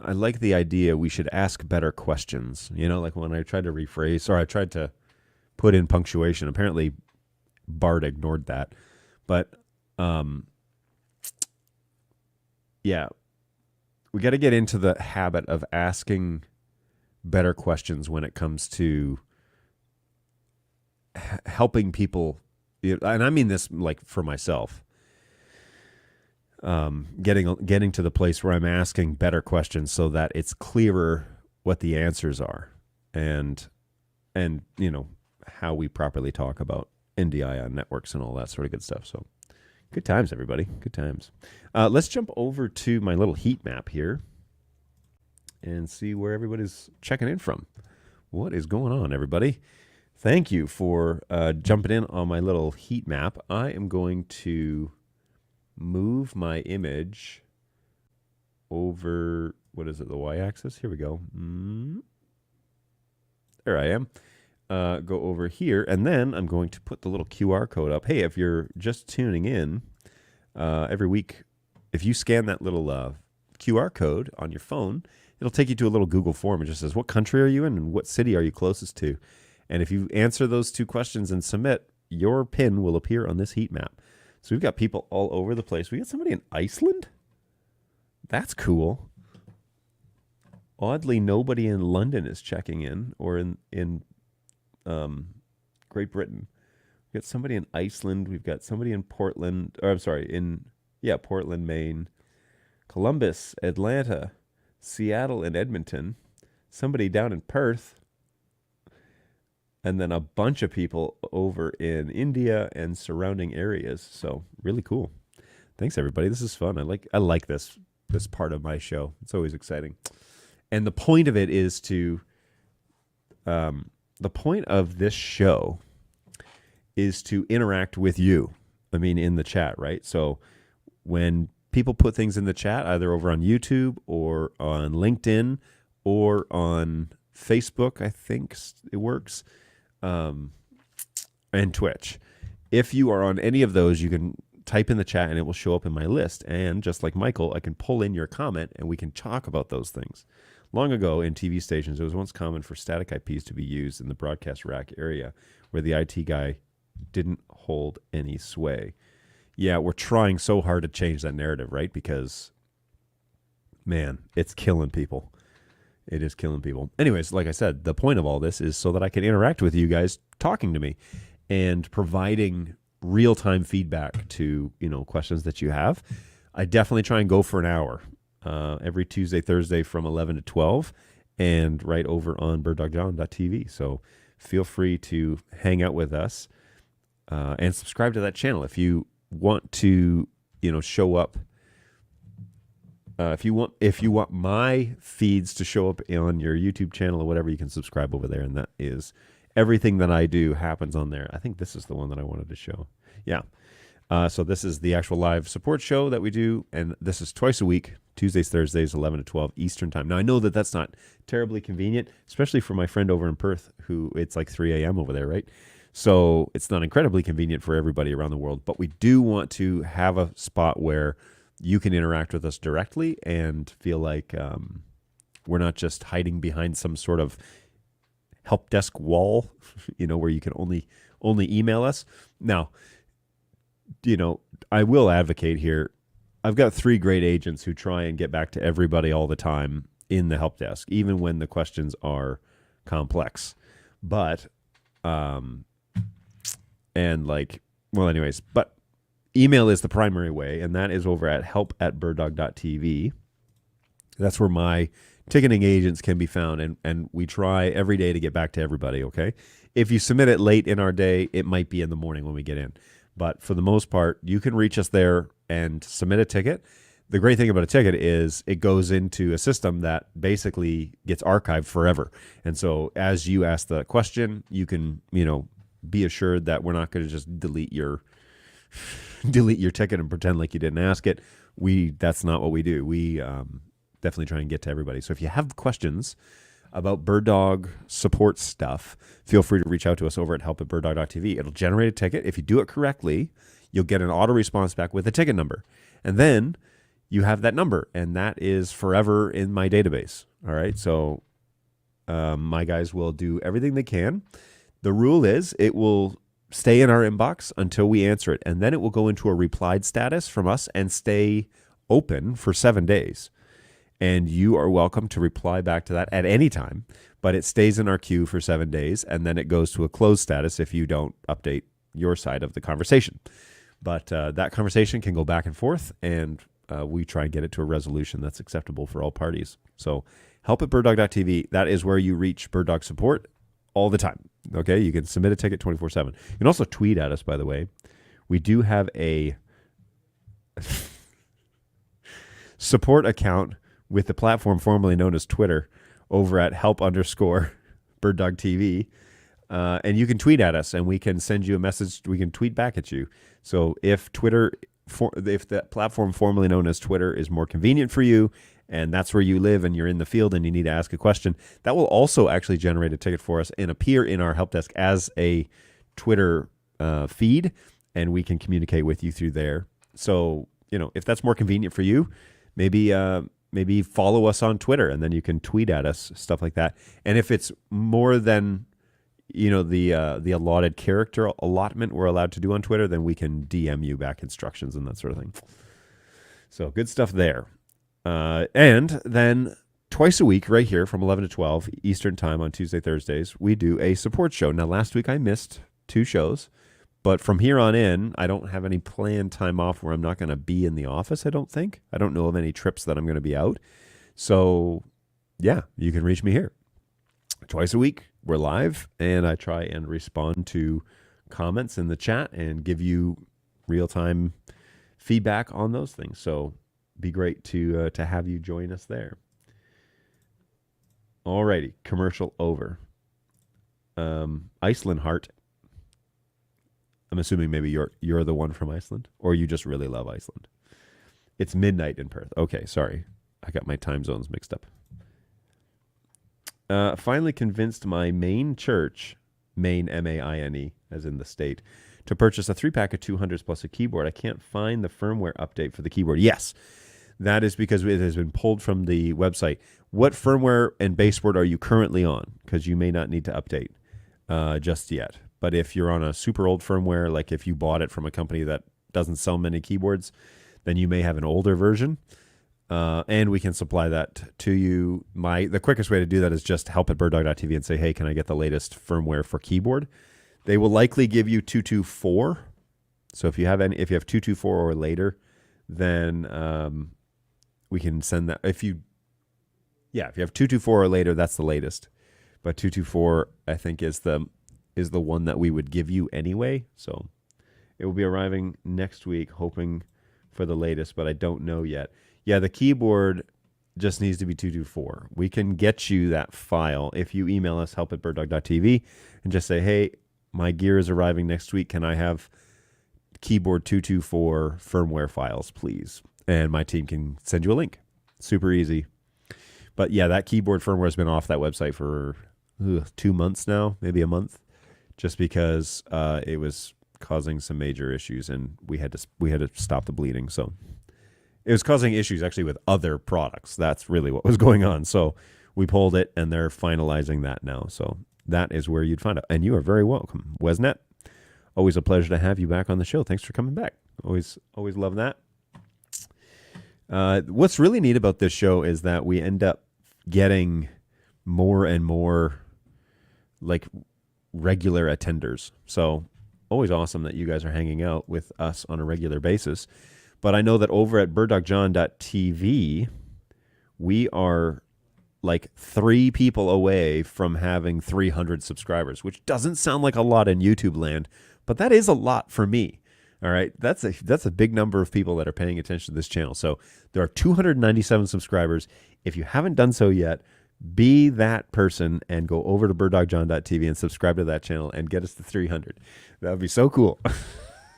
idea we should ask better questions. Like when I tried to rephrase, or I tried to put in punctuation, apparently Bart ignored that. But yeah, we got to get into the habit of asking better questions when it comes to helping people. And I mean this like for myself. Getting to the place where I'm asking better questions so that it's clearer what the answers are, and how we properly talk about NDI on networks and all that sort of good stuff. So good times, everybody. Good times. Let's jump over to my little heat map here and see where everybody's checking in from. What is going on, everybody? Thank you for jumping in on my little heat map. I am going to move my image over, what is it, the y-axis? Here we go. There I am. Go over here, and then I'm going to put the little QR code up. Hey, if you're just tuning in, every week, if you scan that little QR code on your phone, it'll take you to a little Google form. It just says, what country are you in and what city are you closest to? And if you answer those two questions and submit, your pin will appear on this heat map. So we've got people all over the place. We got somebody in Iceland? That's cool. Oddly, nobody in London is checking in, or in Great Britain. We've got somebody in Iceland. We've got somebody in Portland, or I'm sorry, Portland, Maine, Columbus, Atlanta, Seattle, and Edmonton. Somebody down in Perth. And then a bunch of people over in India and surrounding areas. So really cool. Thanks, everybody. This is fun. I like this part of my show. It's always exciting. And the point of it is to, the point of this show is to interact with you. I mean, in the chat, right? So when people put things in the chat, either over on YouTube or on LinkedIn or on Facebook, I think it works, and Twitch. If you are on any of those, you can type in the chat and it will show up in my list. And just like Michael, I can pull in your comment and we can talk about those things. Long ago in TV stations, it was once common for static IPs to be used in the broadcast rack area where the IT guy didn't hold any sway. Yeah, we're trying so hard to change that narrative, right? Because, man, it's killing people. It is killing people. Anyways, like I said, the point of all this is so that I can interact with you guys talking to me and providing real-time feedback to, questions that you have. I definitely try and go for an hour every Tuesday, Thursday from 11 to 12 and right over on birddogjohn.tv. So feel free to hang out with us and subscribe to that channel if you want to, show up. If you want my feeds to show up on your YouTube channel or whatever, you can subscribe over there, and that is everything that I do happens on there. I think this is the one that I wanted to show. Yeah. So this is the actual live support show that we do, and this is twice a week, Tuesdays, Thursdays, 11 to 12 Eastern time. Now, I know that that's not terribly convenient, especially for my friend over in Perth, who it's like 3 a.m. over there, right? So it's not incredibly convenient for everybody around the world, but we do want to have a spot where you can interact with us directly and feel like we're not just hiding behind some sort of help desk wall, where you can only email us. Now, I will advocate here. I've got 3 great agents who try and get back to everybody all the time in the help desk, even when the questions are complex. But, but email is the primary way, and that is over at help@birddog.tv. That's where my ticketing agents can be found, and we try every day to get back to everybody, okay? If you submit it late in our day, it might be in the morning when we get in. But for the most part, you can reach us there and submit a ticket. The great thing about a ticket is it goes into a system that basically gets archived forever. And so as you ask the question, you can, be assured that we're not going to just delete your ticket and pretend like you didn't ask it. That's not what we do. We definitely try and get to everybody. So if you have questions about Bird Dog support stuff, feel free to reach out to us over at help@birddog.tv. It'll generate a ticket. If you do it correctly, you'll get an auto response back with a ticket number. And then you have that number, and that is forever in my database. All right. So my guys will do everything they can. The rule is it will stay in our inbox until we answer it, and then it will go into a replied status from us and stay open for 7 days. And you are welcome to reply back to that at any time, but it stays in our queue for 7 days, and then it goes to a closed status if you don't update your side of the conversation. But that conversation can go back and forth, and we try and get it to a resolution that's acceptable for all parties. So help@birddog.tv, that is where you reach Bird Dog support all the time. Okay, you can submit a ticket 24/7. You can also tweet at us, by the way. We do have a support account with the platform formerly known as Twitter over at help_BirdDogTV. And you can tweet at us and we can send you a message. We can tweet back at you. So if the platform formerly known as Twitter is more convenient for you, and that's where you live and you're in the field and you need to ask a question, that will also actually generate a ticket for us and appear in our help desk as a Twitter feed, and we can communicate with you through there. So, if that's more convenient for you, maybe follow us on Twitter and then you can tweet at us, stuff like that. And if it's more than the allotted character allotment we're allowed to do on Twitter, then we can DM you back instructions and that sort of thing. So good stuff there. And then twice a week, right here from 11 to 12 Eastern time on Tuesday, Thursdays, we do a support show. Now, last week I missed 2 shows, but from here on in, I don't have any planned time off where I'm not going to be in the office, I don't think. I don't know of any trips that I'm going to be out. So, yeah, you can reach me here. Twice a week, we're live, and I try and respond to comments in the chat and give you real-time feedback on those things. So, be great to have you join us there. Alrighty, commercial over. Iceland Heart. I'm assuming maybe you're the one from Iceland, or you just really love Iceland. It's midnight in Perth. Okay, sorry, I got my time zones mixed up. Finally convinced my main church, Maine, M-A-I-N-E, as in the state, to purchase a 3-pack of 200s plus a keyboard. I can't find the firmware update for the keyboard. Yes. That is because it has been pulled from the website. What firmware and baseboard are you currently on? Because you may not need to update just yet. But if you're on a super old firmware, like if you bought it from a company that doesn't sell many keyboards, then you may have an older version. And we can supply that to you. The quickest way to do that is just help@birddog.tv and say, hey, can I get the latest firmware for keyboard? They will likely give you 224. So if you have 224 or later, then we can send that. If you have 224 or later, that's the latest. But 224, I think, is the one that we would give you anyway. So it will be arriving next week, hoping for the latest, but I don't know yet. Yeah, the keyboard just needs to be 224. We can get you that file if you email us help@birddog.tv and just say, hey, my gear is arriving next week. Can I have keyboard 224 firmware files, please? And my team can send you a link. Super easy. But yeah, that keyboard firmware has been off that website for 2 months now, maybe a month, just because it was causing some major issues, and we had to stop the bleeding. So it was causing issues actually with other products. That's really what was going on. So we pulled it, and they're finalizing that now. So that is where you'd find it. And you are very welcome, Wesnet. Always a pleasure to have you back on the show. Thanks for coming back. Always love that. What's really neat about this show is that we end up getting more and more like regular attenders. So always awesome that you guys are hanging out with us on a regular basis. But I know that over at birddogjohn.tv, We are like 3 people away from having 300 subscribers, which doesn't sound like a lot in YouTube land, but that is a lot for me. All right, that's a big number of people that are paying attention to this channel. So there are 297 subscribers. If you haven't done so yet, be that person and go over to birddogjohn.tv and subscribe to that channel and get us to 300. That would be so cool.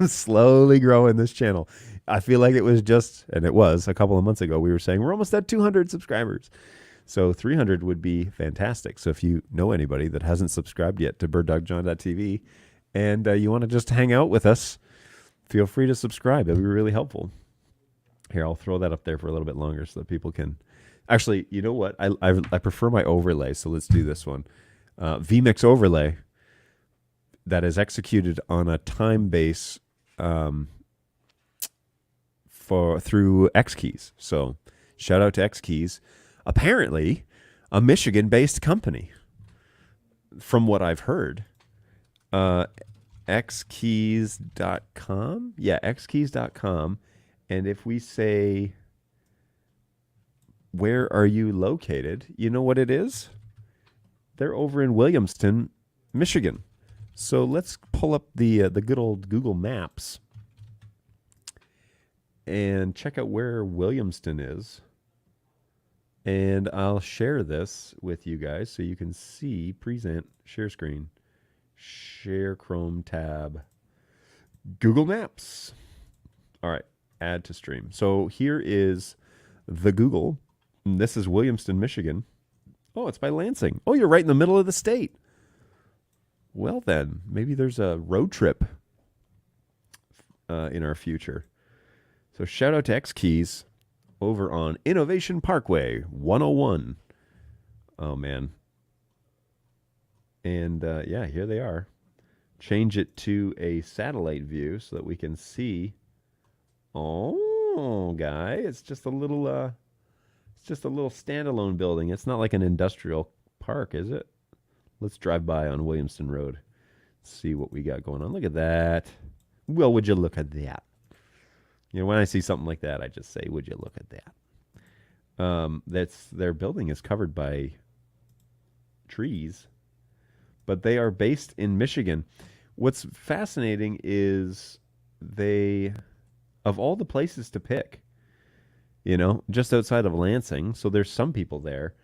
Slowly growing this channel. I feel like it was just, and it was a couple of months ago, we were saying we're almost at 200 subscribers. So 300 would be fantastic. So if you know anybody that hasn't subscribed yet to birddogjohn.tv and you want to just hang out with us, feel free to subscribe. It'll be really helpful. Here, I'll throw that up there for a little bit longer so that people can... Actually, you know what? I prefer my overlay, so let's do this one. vMix overlay that is executed on a time base through Xkeys. So shout out to Xkeys. Apparently, a Michigan-based company, from what I've heard. Xkeys.com? Yeah, xkeys.com. And if we say, where are you located? You know what it is? They're over in Williamston, Michigan. So let's pull up the good old Google Maps and check out where Williamston is. And I'll share this with you guys so you can see, present, share screen, share Chrome tab, Google Maps. All right, add to stream. So here is the Google. And this is Williamston, Michigan. Oh, it's by Lansing. Oh, you're right in the middle of the state. Well then, maybe there's a road trip in our future. So shout out to Xkeys over on Innovation Parkway 101. Oh, man. And, yeah, here they are. Change it to a satellite view so that we can see. Oh, guy, it's just a little standalone building. It's not like an industrial park, is it? Let's drive by on Williamston Road. See what we got going on. Look at that. Well, would you look at that? You know, when I see something like that, I just say, would you look at that? Their building is covered by trees, but they are based in Michigan. What's fascinating is of all the places to pick, you know, just outside of Lansing, so there's some people there,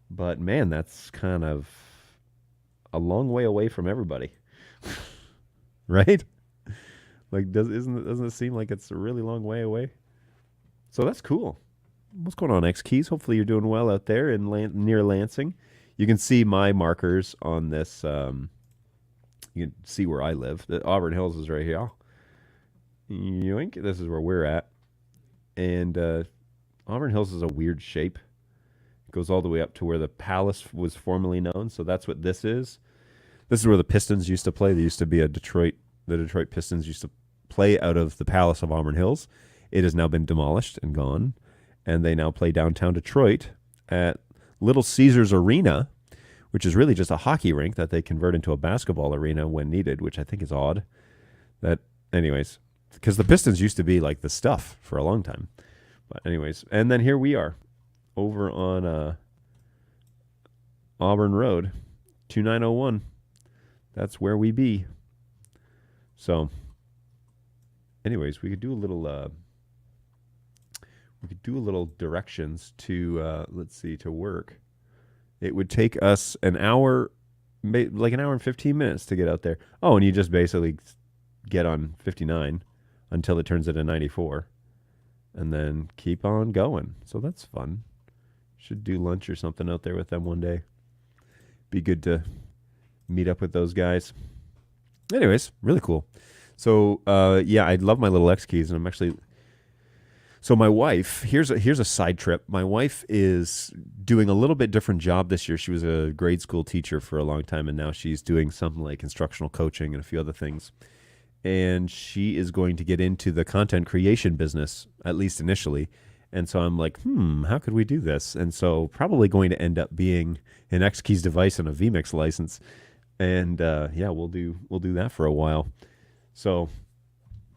but man, that's kind of a long way away from everybody, right? Like, doesn't it seem like it's a really long way away? So that's cool. What's going on, Xkeys? Hopefully you're doing well out there in near Lansing. You can see my markers on this. You can see where I live. The Auburn Hills is right here. Yoink. This is where we're at. And Auburn Hills is a weird shape. It goes all the way up to where the Palace was formerly known. So that's what this is. This is where the Pistons used to play. There used to be the Detroit Pistons used to play out of the Palace of Auburn Hills. It has now been demolished and gone. And they now play downtown Detroit at Little Caesars Arena, which is really just a hockey rink that they convert into a basketball arena when needed, which I think is odd. Anyways, because the Pistons used to be like the stuff for a long time. But anyways, and then here we are over on Auburn Road, 2901. That's where we be. So, anyways, we could do a little directions to let's see, to work. It would take us an hour, like an hour and 15 minutes to get out there. Oh, and you just basically get on 59 until it turns into 94 and then keep on going. So that's fun. Should do lunch or something out there with them one day. Be good to meet up with those guys. Anyways, really cool. So, yeah, I love my little Xkeys, and I'm actually... So my wife, here's a side trip. My wife is doing a little bit different job this year. She was a grade school teacher for a long time, and now she's doing something like instructional coaching and a few other things. And she is going to get into the content creation business, at least initially. And so I'm like, how could we do this? And so probably going to end up being an Xkeys device and a vMix license. And yeah, we'll do that for a while. So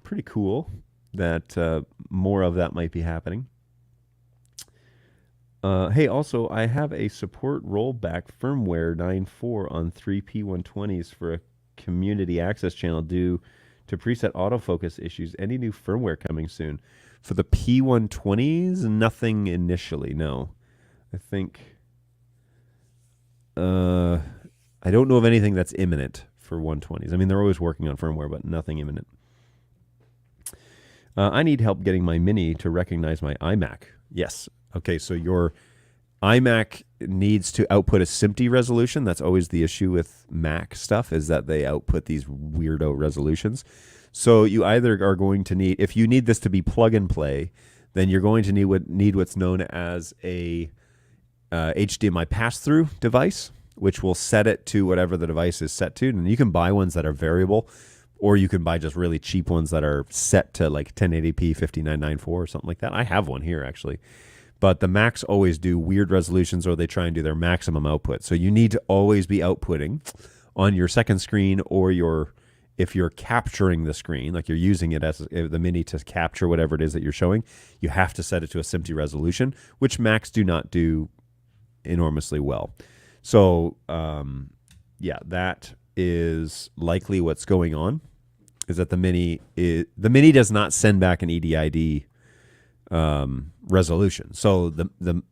pretty cool that more of that might be happening. Hey, also, I have a support rollback firmware 9.4 on 3P120s for a community access channel due to preset autofocus issues. Any new firmware coming soon? For the P120s, nothing initially, no. I think uh, I don't know of anything that's imminent for 120s. I mean, they're always working on firmware, but nothing imminent. I need help getting my Mini to recognize my iMac. Yes. Okay, so your iMac needs to output a SMPTE resolution. That's always the issue with Mac stuff, is that they output these weirdo resolutions. So you either are going to need, if you need this to be plug and play, then you're going to need what's known as a HDMI pass-through device, which will set it to whatever the device is set to. And you can buy ones that are variable, or you can buy just really cheap ones that are set to like 1080p 5994 or something like that. I have one here actually. But the Macs always do weird resolutions, or they try and do their maximum output. So you need to always be outputting on your second screen, or if you're capturing the screen, like you're using it as the Mini to capture whatever it is that you're showing, you have to set it to a SMPTE resolution, which Macs do not do enormously well. So yeah, that is likely what's going on. Is that the Mini does not send back an EDID resolution. So the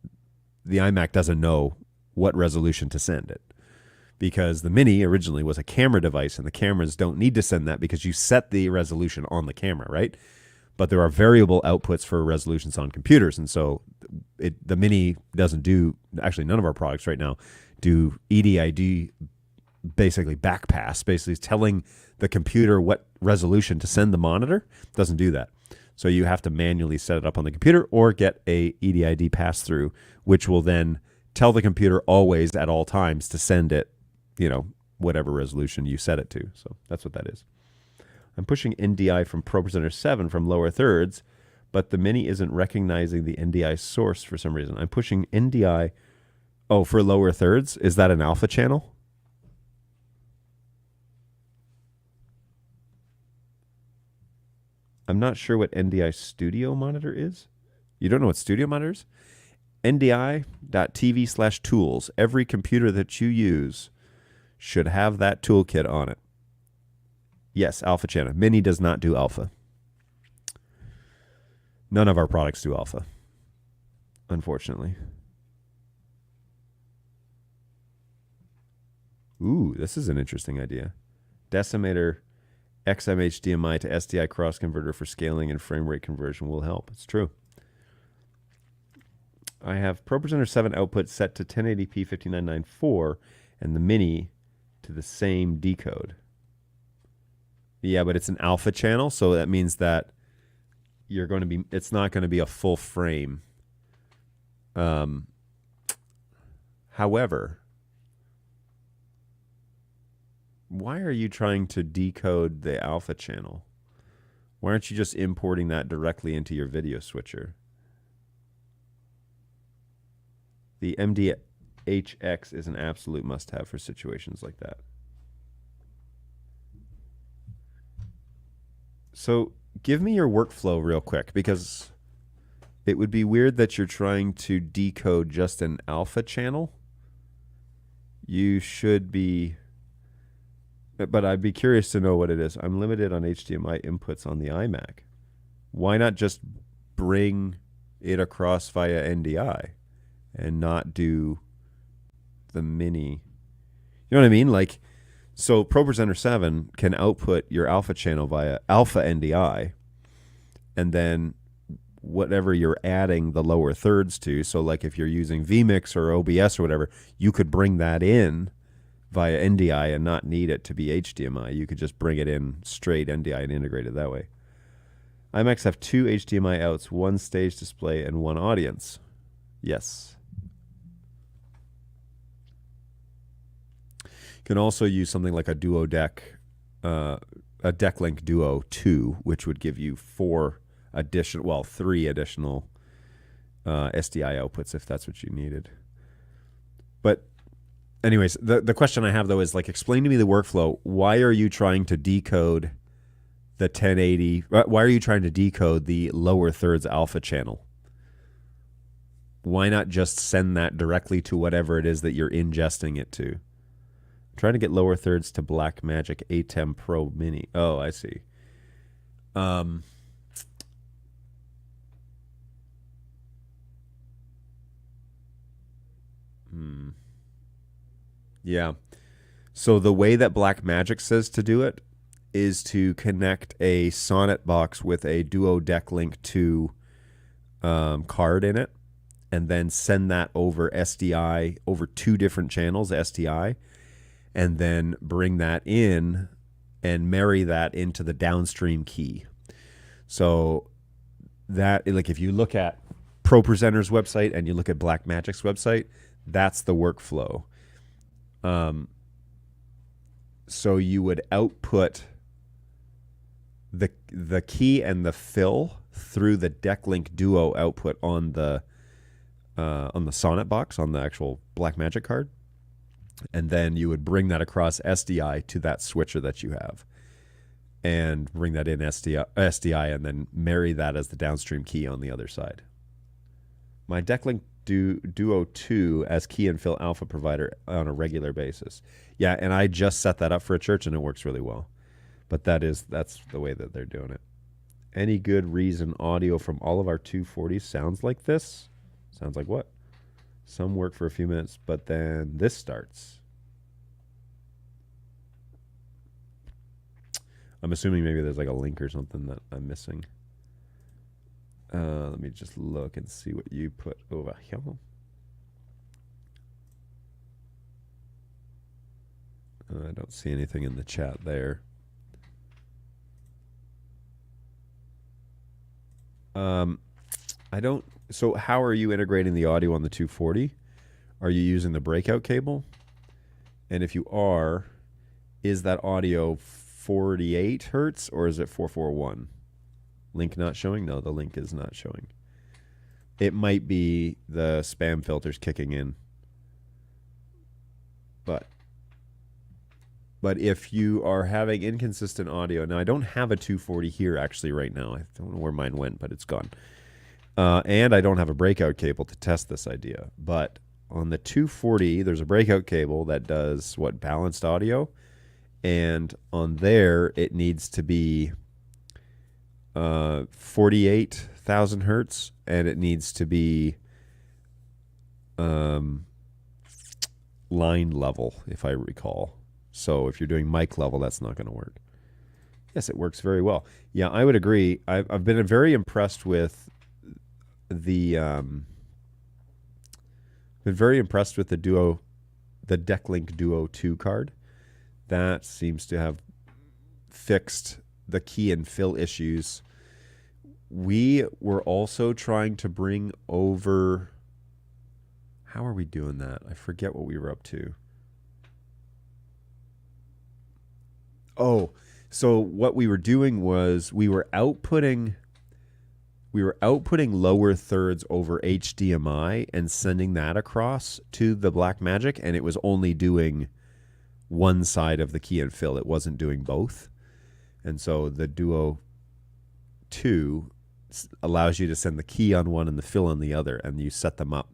iMac doesn't know what resolution to send it, because the Mini originally was a camera device, and the cameras don't need to send that because you set the resolution on the camera, right? But there are variable outputs for resolutions on computers, and so the Mini doesn't do, actually none of our products right now do EDID, basically backpass, basically telling the computer what resolution to send the monitor. Doesn't do that. So you have to manually set it up on the computer, or get a EDID pass-through, which will then tell the computer always at all times to send it, whatever resolution you set it to. So that's what that is. I'm pushing NDI from ProPresenter 7 from lower thirds, but the Mini isn't recognizing the NDI source for some reason. I'm pushing NDI, for lower thirds. Is that an alpha channel? I'm not sure what NDI Studio Monitor is. You don't know what Studio Monitor is? NDI.TV/tools. Every computer that you use should have that toolkit on it. Yes, alpha channel. Mini does not do alpha. None of our products do alpha, unfortunately. Ooh, this is an interesting idea. Decimator XMHDMI to SDI cross converter for scaling and frame rate conversion will help. It's true. I have ProPresenter 7 output set to 1080p 5994 and the Mini to the same decode. Yeah, but it's an alpha channel, so that means that it's not going to be a full frame. However, why are you trying to decode the alpha channel? Why aren't you just importing that directly into your video switcher? The MDHX is an absolute must-have for situations like that. So give me your workflow real quick, because it would be weird that you're trying to decode just an alpha channel. You should be... But I'd be curious to know what it is. I'm limited on HDMI inputs on the iMac. Why not just bring it across via NDI and not do the Mini? You know what I mean? Like, so ProPresenter 7 can output your alpha channel via alpha NDI, and then whatever you're adding the lower thirds to. So like if you're using vMix or OBS or whatever, you could bring that in via NDI and not need it to be HDMI. You could just bring it in straight NDI and integrate it that way. iMacs have 2 HDMI outs, 1 stage display, and 1 audience. Yes. You can also use something like a Duo Deck, a DeckLink Duo 2, which would give you 3 additional SDI outputs if that's what you needed. But anyways, the question I have, though, is like, explain to me the workflow. Why are you trying to decode the 1080? Why are you trying to decode the lower thirds alpha channel? Why not just send that directly to whatever it is that you're ingesting it to? Trying to get lower thirds to Blackmagic ATEM Pro Mini. Oh, I see. Um, hmm. Yeah. So the way that Blackmagic says to do it is to connect a Sonnet box with a Duo Deck Link 2 card in it, and then send that over SDI over 2 different channels, SDI, and then bring that in and marry that into the downstream key. So that, like, if you look at ProPresenter's website and you look at Blackmagic's website, that's the workflow. So you would output the key and the fill through the DeckLink Duo output on the Sonnet box, on the actual Blackmagic card, and then you would bring that across SDI to that switcher that you have, and bring that in SDI, and then marry that as the downstream key on the other side. My DeckLink Duo 2 as key and fill alpha provider on a regular basis. Yeah, and I just set that up for a church, and it works really well. But that's the way that they're doing it. Any good reason audio from all of our 240s sounds like this? Sounds like what? Some work for a few minutes, but then this starts. I'm assuming maybe there's like a link or something that I'm missing. Let me just look and see what you put over here. I don't see anything in the chat there. I don't. So how are you integrating the audio on the 240? Are you using the breakout cable? And if you are, is that audio 48 hertz or is it 441? Link not showing? No, the link is not showing. It might be the spam filters kicking in. But if you are having inconsistent audio, now I don't have a 240 here actually right now. I don't know where mine went, but it's gone. And I don't have a breakout cable to test this idea. But on the 240, there's a breakout cable that does balanced audio. And on there, it needs to be 48,000 hertz, and it needs to be line level, if I recall. So if you're doing mic level, that's not going to work. Yes, it works very well. Yeah, I would agree. I've been very impressed with the Duo, the DeckLink Duo 2 card. That seems to have fixed the key and fill issues. We were also trying to bring over. How are we doing that? I forget what we were up to. Oh, so what we were doing was we were outputting lower thirds over HDMI and sending that across to the Blackmagic, and it was only doing one side of the key and fill. It wasn't doing both. And so the Duo 2 allows you to send the key on one and the fill on the other, and you set them up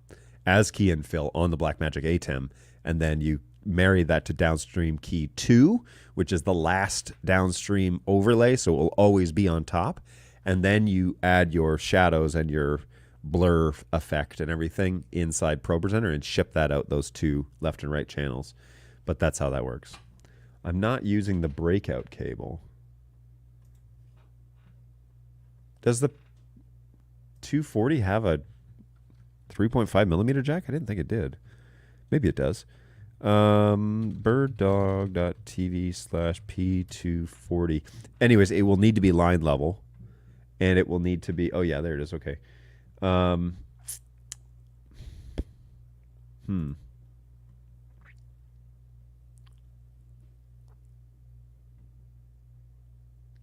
as key and fill on the Blackmagic ATEM, and then you marry that to downstream key 2, which is the last downstream overlay, so it will always be on top. And then you add your shadows and your blur effect and everything inside ProPresenter and ship that out, those 2 left and right channels. But that's how that works. I'm not using the breakout cable. Does the 240 have a 3.5 millimeter jack? I didn't think it did. Maybe it does. Birddog.tv/P240. Anyways, it will need to be line level. And it will need to be, oh yeah, there it is. Okay.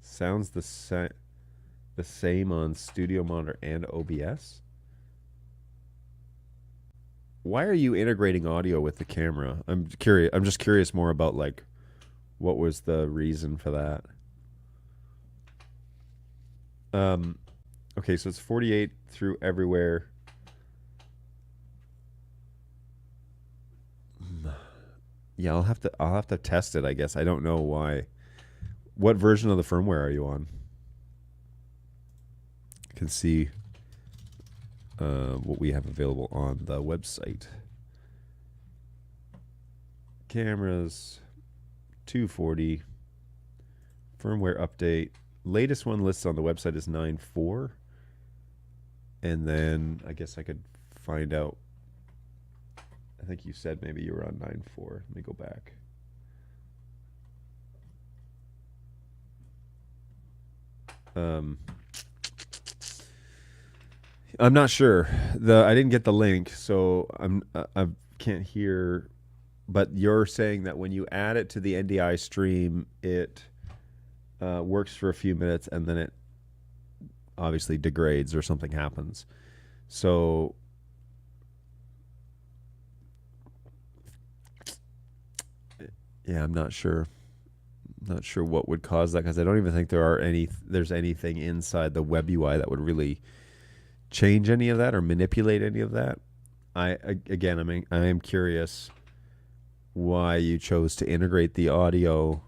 Sounds the same on Studio Monitor and OBS. Why are you integrating audio with the camera? I'm curious. I'm just curious more about like what was the reason for that. Okay, so it's 48 through everywhere. Yeah, I'll have to test it, I guess. I don't know why. What version of the firmware are you on? I can see what we have available on the website. Cameras 240 firmware update. Latest one listed on the website is 9.4. And then I guess I could find out. I think you said maybe you were on 9.4. Let me go back. I'm not sure. I didn't get the link, so I can't hear. But you're saying that when you add it to the NDI stream, it works for a few minutes and then it obviously degrades or something happens. So yeah, I'm not sure. Not sure what would cause that because I don't even think there's anything inside the web UI that would really change any of that or manipulate any of that. I am curious why you chose to integrate the audio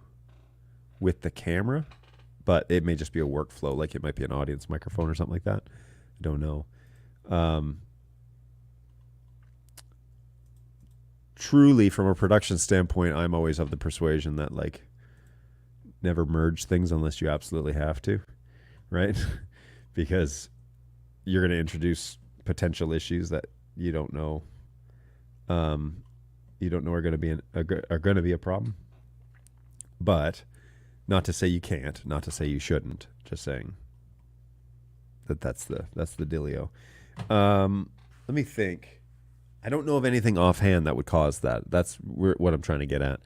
with the camera, but it may just be a workflow, like it might be an audience microphone or something like that. I don't know. Truly, from a production standpoint, I'm always of the persuasion that like never merge things unless you absolutely have to, right? Because you're going to introduce potential issues that you don't know are going to be a problem. But not to say you can't, not to say you shouldn't. Just saying that's the dealio. Let me think. I don't know of anything offhand that would cause that. That's what I'm trying to get at.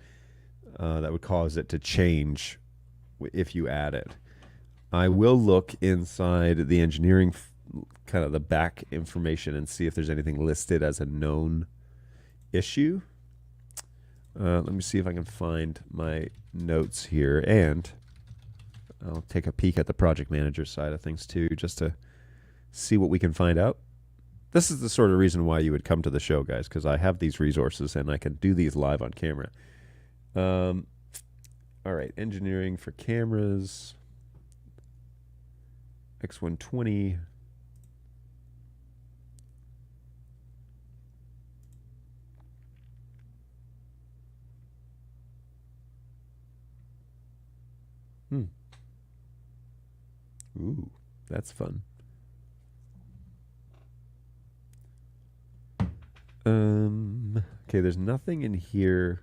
That would cause it to change if you add it. I will look inside the engineering, kind of the back information, and see if there's anything listed as a known issue. Let me see if I can find my notes here, and I'll take a peek at the project manager side of things too, just to see what we can find out. This is the sort of reason why you would come to the show, guys, because I have these resources and I can do these live on camera. All right, engineering for cameras, X120. Ooh, that's fun. Okay, there's nothing in here.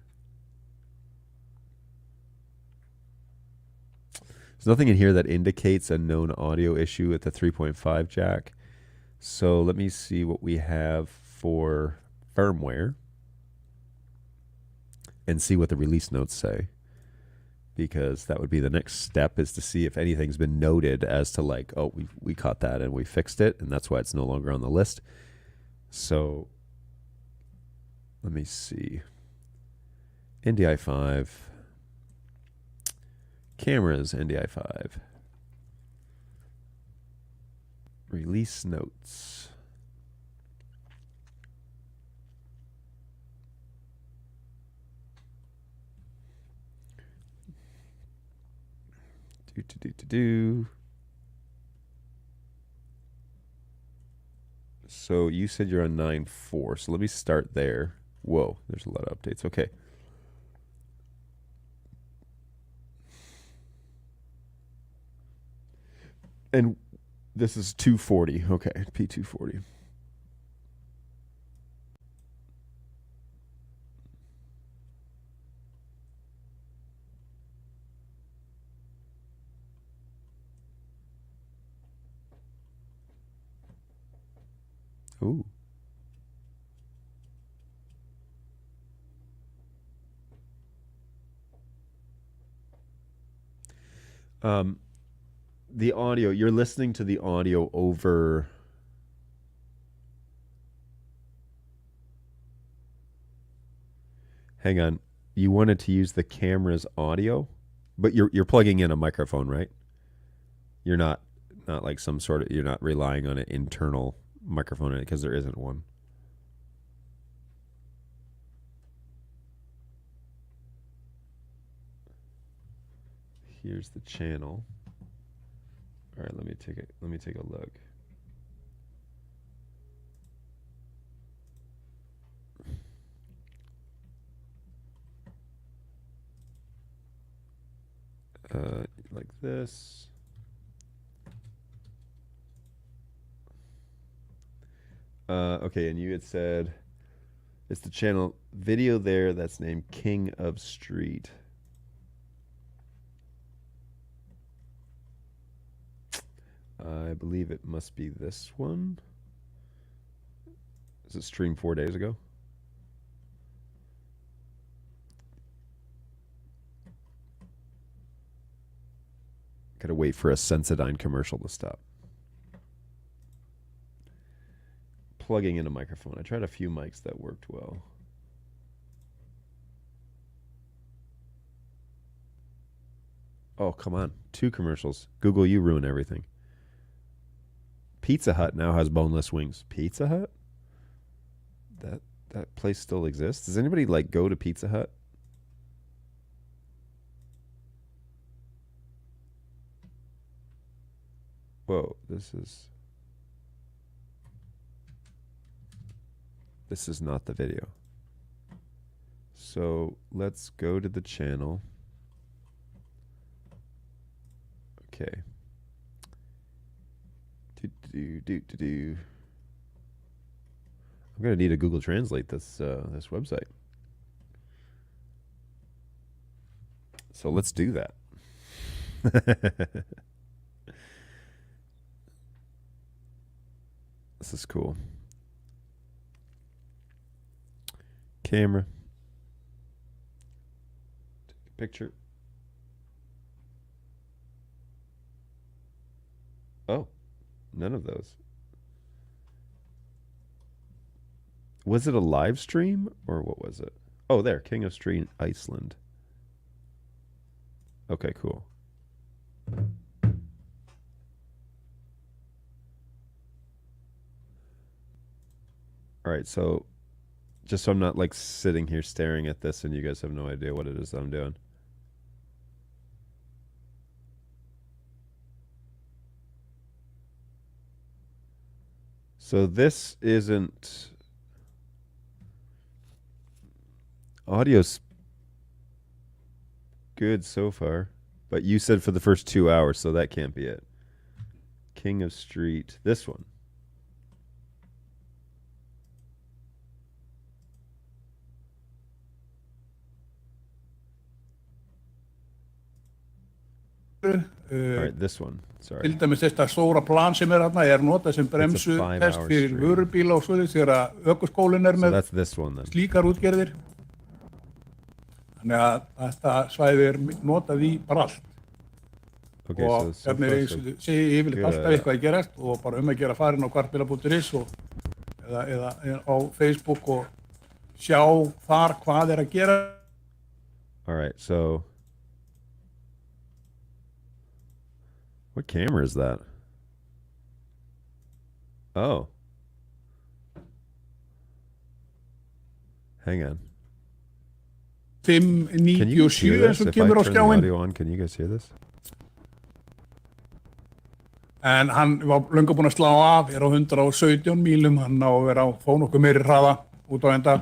There's nothing in here that indicates a known audio issue with the 3.5 jack. So let me see what we have for firmware and see what the release notes say. Because that would be the next step, is to see if anything's been noted as to like, oh, we caught that and we fixed it, and that's why it's no longer on the list. So let me see. NDI 5. Cameras, NDI 5. Release notes. So you said you're on 9.4. So let me start there. Whoa, there's a lot of updates. Okay. And this is 240. Okay, P240. Ooh. The audio, you're listening to the audio over. Hang on. You wanted to use the camera's audio, but you're plugging in a microphone, right? You're not like some sort of, you're not relying on an internal microphone in it, because there isn't one. here's the channel. All right, let me take a look. Like this. Okay, and you had said it's the channel video there that's named King of Street. I believe it must be this one. Is it streamed 4 days ago? Gotta wait for a Sensodyne commercial to stop. Plugging in a microphone. I tried a few mics that worked well. Oh, come on. 2 commercials. Google, you ruin everything. Pizza Hut now has boneless wings. Pizza Hut? That place still exists? Does anybody like go to Pizza Hut? Whoa, this is not the video. So let's go to the channel. Okay. I'm gonna need to Google Translate this website. So let's do that. This is cool. Camera. Take a picture. Oh, none of those. Was it a live stream or what was it? Oh, there, King of Street, Iceland. Okay, cool. All right, so just so I'm not like sitting here staring at this and you guys have no idea what it is that I'm doing. So this isn't audio's good so far, but you said for the first 2 hours, so that can't be it. King of Street, this one. All right, this one. Sorry. Til dæmis þetta stóra plan sem þarna notað sem bremsu test fyrir vörubíla og svoleiðis þegar ökuskólinn með slíkar útgerðir. Þannig að þetta svæði notað í bara allt. Okay, og hérna segi yfirleitt alltaf eitthvað að gerast og bara að gera farin á hvartbíla.is eða á Facebook og sjá þar hvað að gera. All right, so what camera is that? Oh. Hang on. 597 eins og kemur á skjáinn. Can you guys hear this? En hann var löngu búinn að slá af, á 117 mílum, hann á að vera á þó nokkuð meiri hraða út á enda.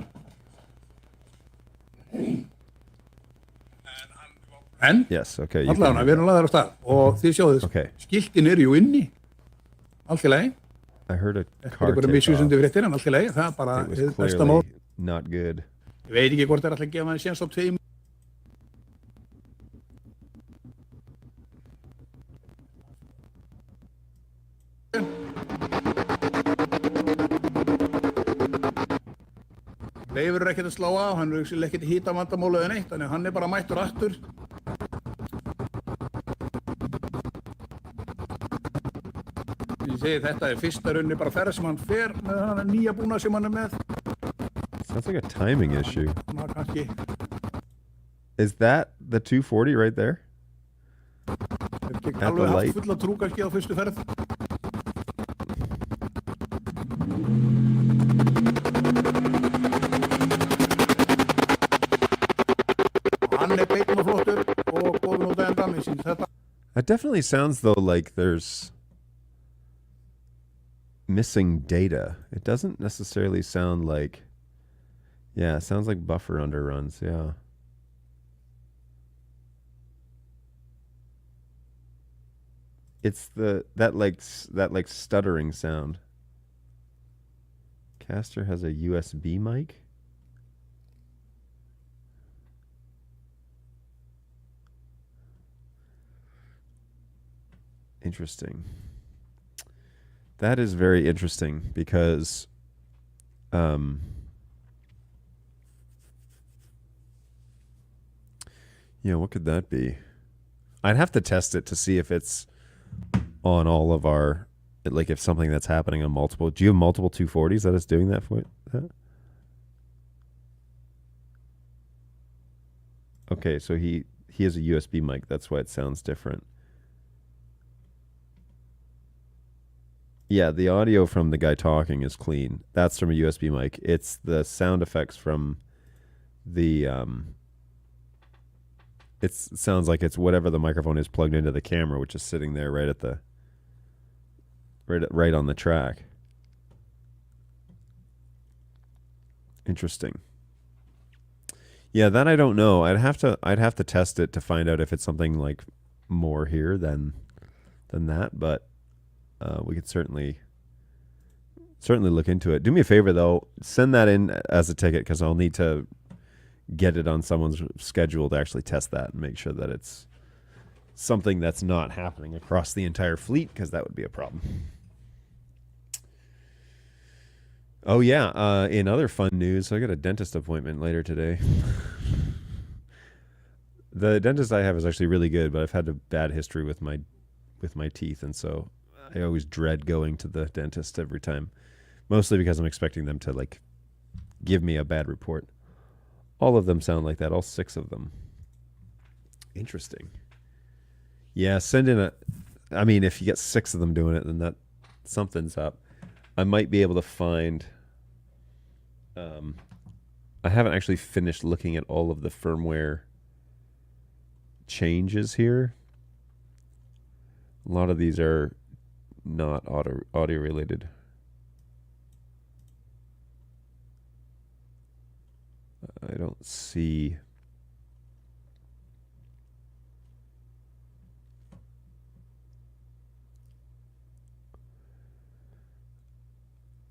En, yes, okay, allavega, við erum lagðar á stað og þið sjáðu skiltin ju inni, allt í lagi. I heard a car take off. Misvísandi fréttir, en allt í lagi, það bara besta mál. Not good. Ég veit ekki hvort alltaf að gefa hann séns á 2. Leifur ekkert að slá af, hann ekkert hýta vandamál eða neitt, þannig hann bara mættur aftur. Ég segi þetta fyrsta runni bara ferð sem hann fer með hann nýja búna sem hann með. Sounds like a timing issue. Is that the 240 right there? Ekki alveg haft fulla trú kannski á fyrstu ferð. Hann beinn og flottur og góður út að endan. It definitely sounds though like there's missing data. It doesn't necessarily sound like, yeah, it sounds like buffer underruns. Yeah. It's that like stuttering sound. Caster has a USB mic. Interesting. That is very interesting because yeah, what could that be? I'd have to test it to see if it's on all of our, like if something that's happening on multiple. Do you have multiple 240s that is doing that for that? Okay, so he has a USB mic. That's why it sounds different. Yeah, the audio from the guy talking is clean. That's from a USB mic. It's the sound effects from the it sounds like it's whatever the microphone is plugged into the camera, which is sitting there right at the right on the track. Interesting. Yeah, that I don't know. I'd have to test it to find out if it's something like more here than that, but we could certainly look into it. Do me a favor though, send that in as a ticket because I'll need to get it on someone's schedule to actually test that and make sure that it's something that's not happening across the entire fleet, because that would be a problem. Oh yeah, in other fun news, I got a dentist appointment later today. The dentist I have is actually really good, but I've had a bad history with my teeth, and so I always dread going to the dentist every time, mostly because I'm expecting them to like give me a bad report. All of them sound like that, all 6 of them. Interesting. Yeah, send in I mean, if you get 6 of them doing it, then that something's up. I might be able to find, I haven't actually finished looking at all of the firmware changes here. A lot of these are not audio related. I don't see.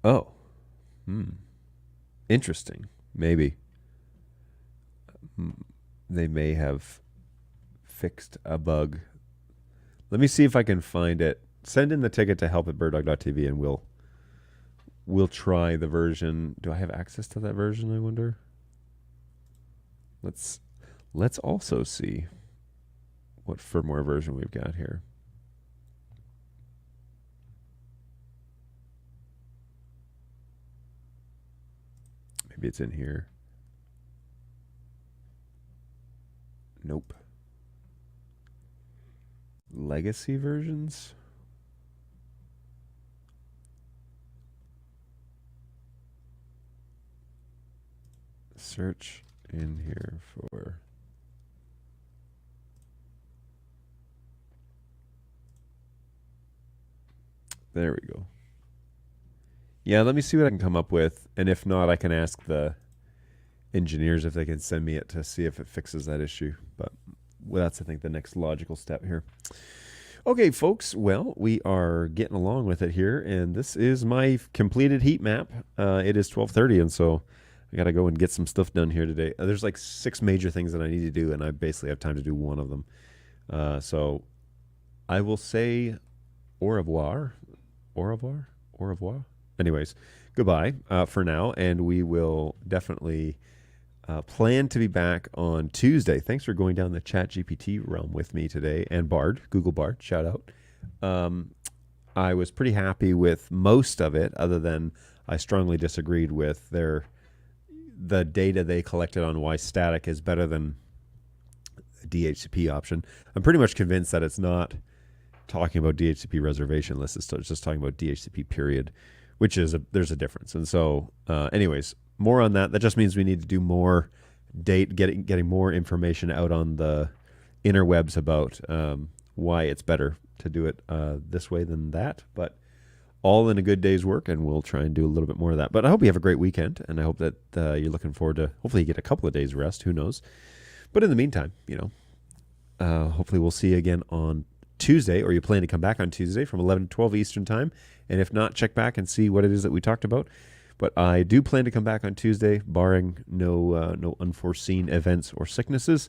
Oh. Interesting. Maybe. They may have fixed a bug. Let me see if I can find it. Send in the ticket to help@birddog.tv and we'll try the version. Do I have access to that version, I wonder? Let's also see what firmware version we've got here. Maybe it's in here. Nope. Legacy versions? Search in here for there we go. Yeah, let me see what I can come up with, and if not, I can ask the engineers if they can send me it to see if it fixes that issue. But that's, I think, the next logical step here. Okay, folks, well, we are getting along with it here, and this is my completed heat map. It is 12:30, and so I got to go and get some stuff done here today. There's like 6 major things that I need to do, and I basically have time to do one of them. So I will say au revoir. Au revoir? Au revoir? Anyways, goodbye for now, and we will definitely plan to be back on Tuesday. Thanks for going down the ChatGPT realm with me today, and Bard, Google Bard, shout out. I was pretty happy with most of it, other than I strongly disagreed with the data they collected on why static is better than a DHCP option. I'm pretty much convinced that it's not talking about DHCP reservation lists. It's just talking about DHCP period, which is there's a difference. And so anyways, more on that. That just means we need to do more getting more information out on the interwebs about why it's better to do it this way than that, but all in a good day's work, and we'll try and do a little bit more of that. But I hope you have a great weekend, and I hope that you're looking forward to, hopefully you get a couple of days rest, who knows. But in the meantime, hopefully we'll see you again on Tuesday, or you plan to come back on Tuesday from 11 to 12 Eastern Time. And if not, check back and see what it is that we talked about. But I do plan to come back on Tuesday, barring no unforeseen events or sicknesses.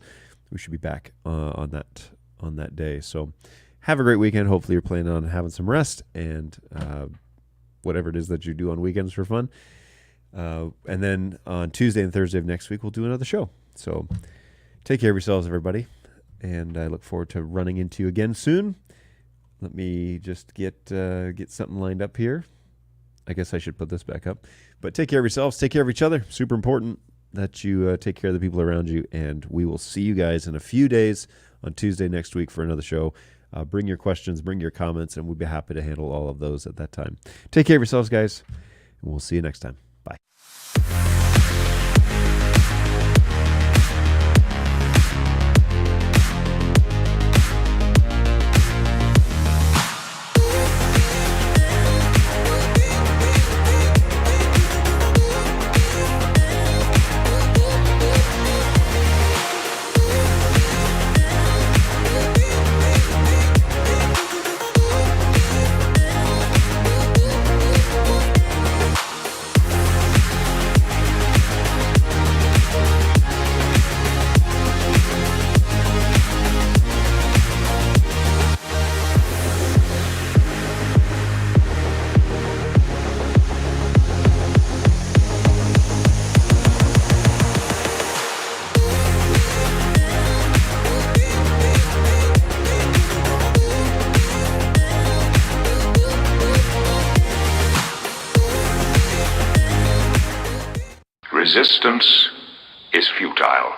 We should be back on that day. So have a great weekend. Hopefully you're planning on having some rest and whatever it is that you do on weekends for fun. And then on Tuesday and Thursday of next week, we'll do another show. So take care of yourselves, everybody. And I look forward to running into you again soon. Let me just get something lined up here. I guess I should put this back up. But take care of yourselves. Take care of each other. Super important that you take care of the people around you. And we will see you guys in a few days on Tuesday next week for another show. Bring your questions, bring your comments, and we'll be happy to handle all of those at that time. Take care of yourselves, guys, and we'll see you next time. Bye. Resistance is futile.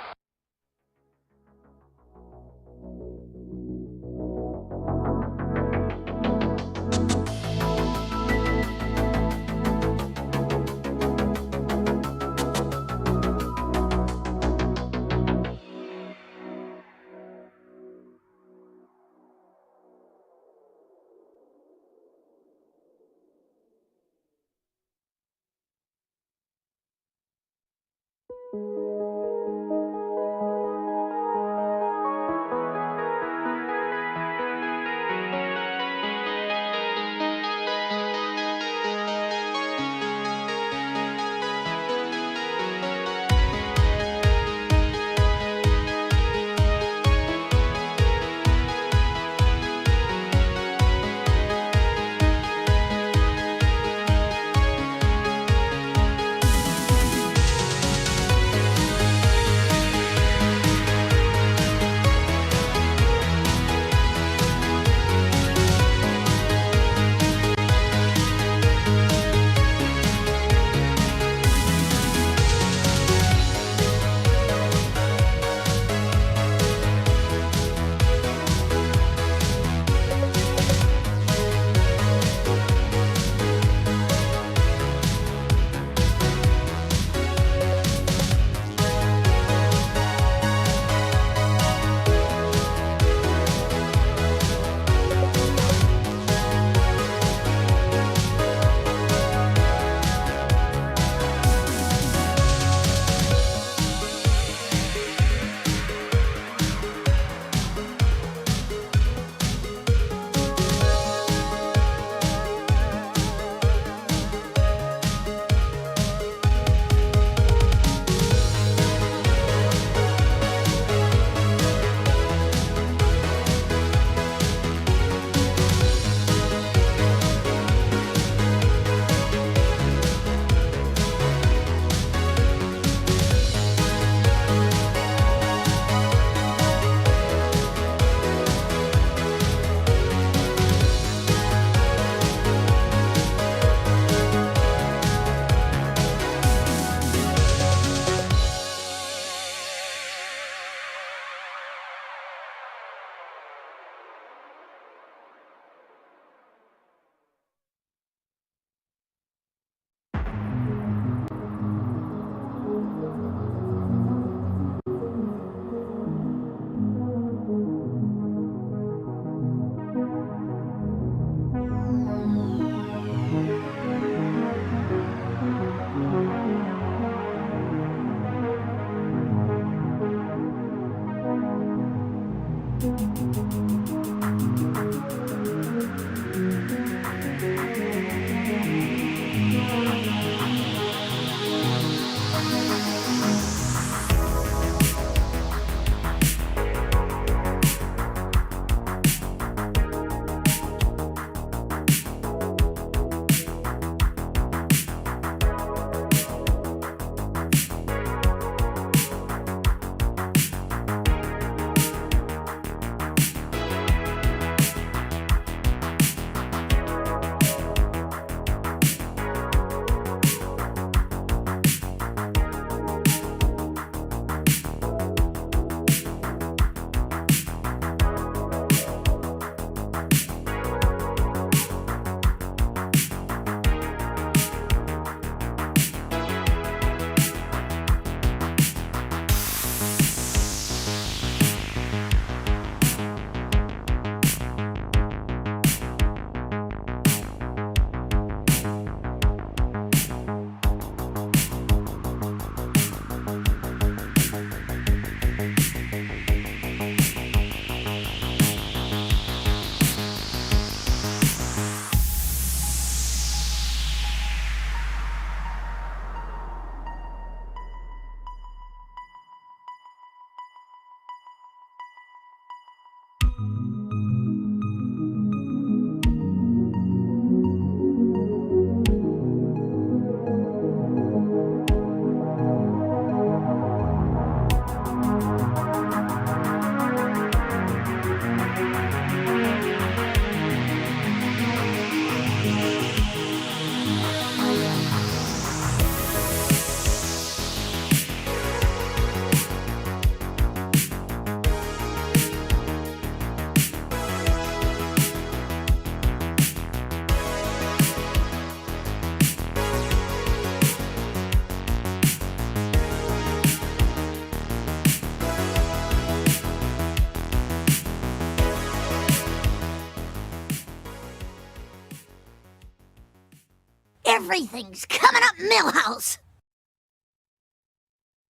Everything's coming up Millhouse.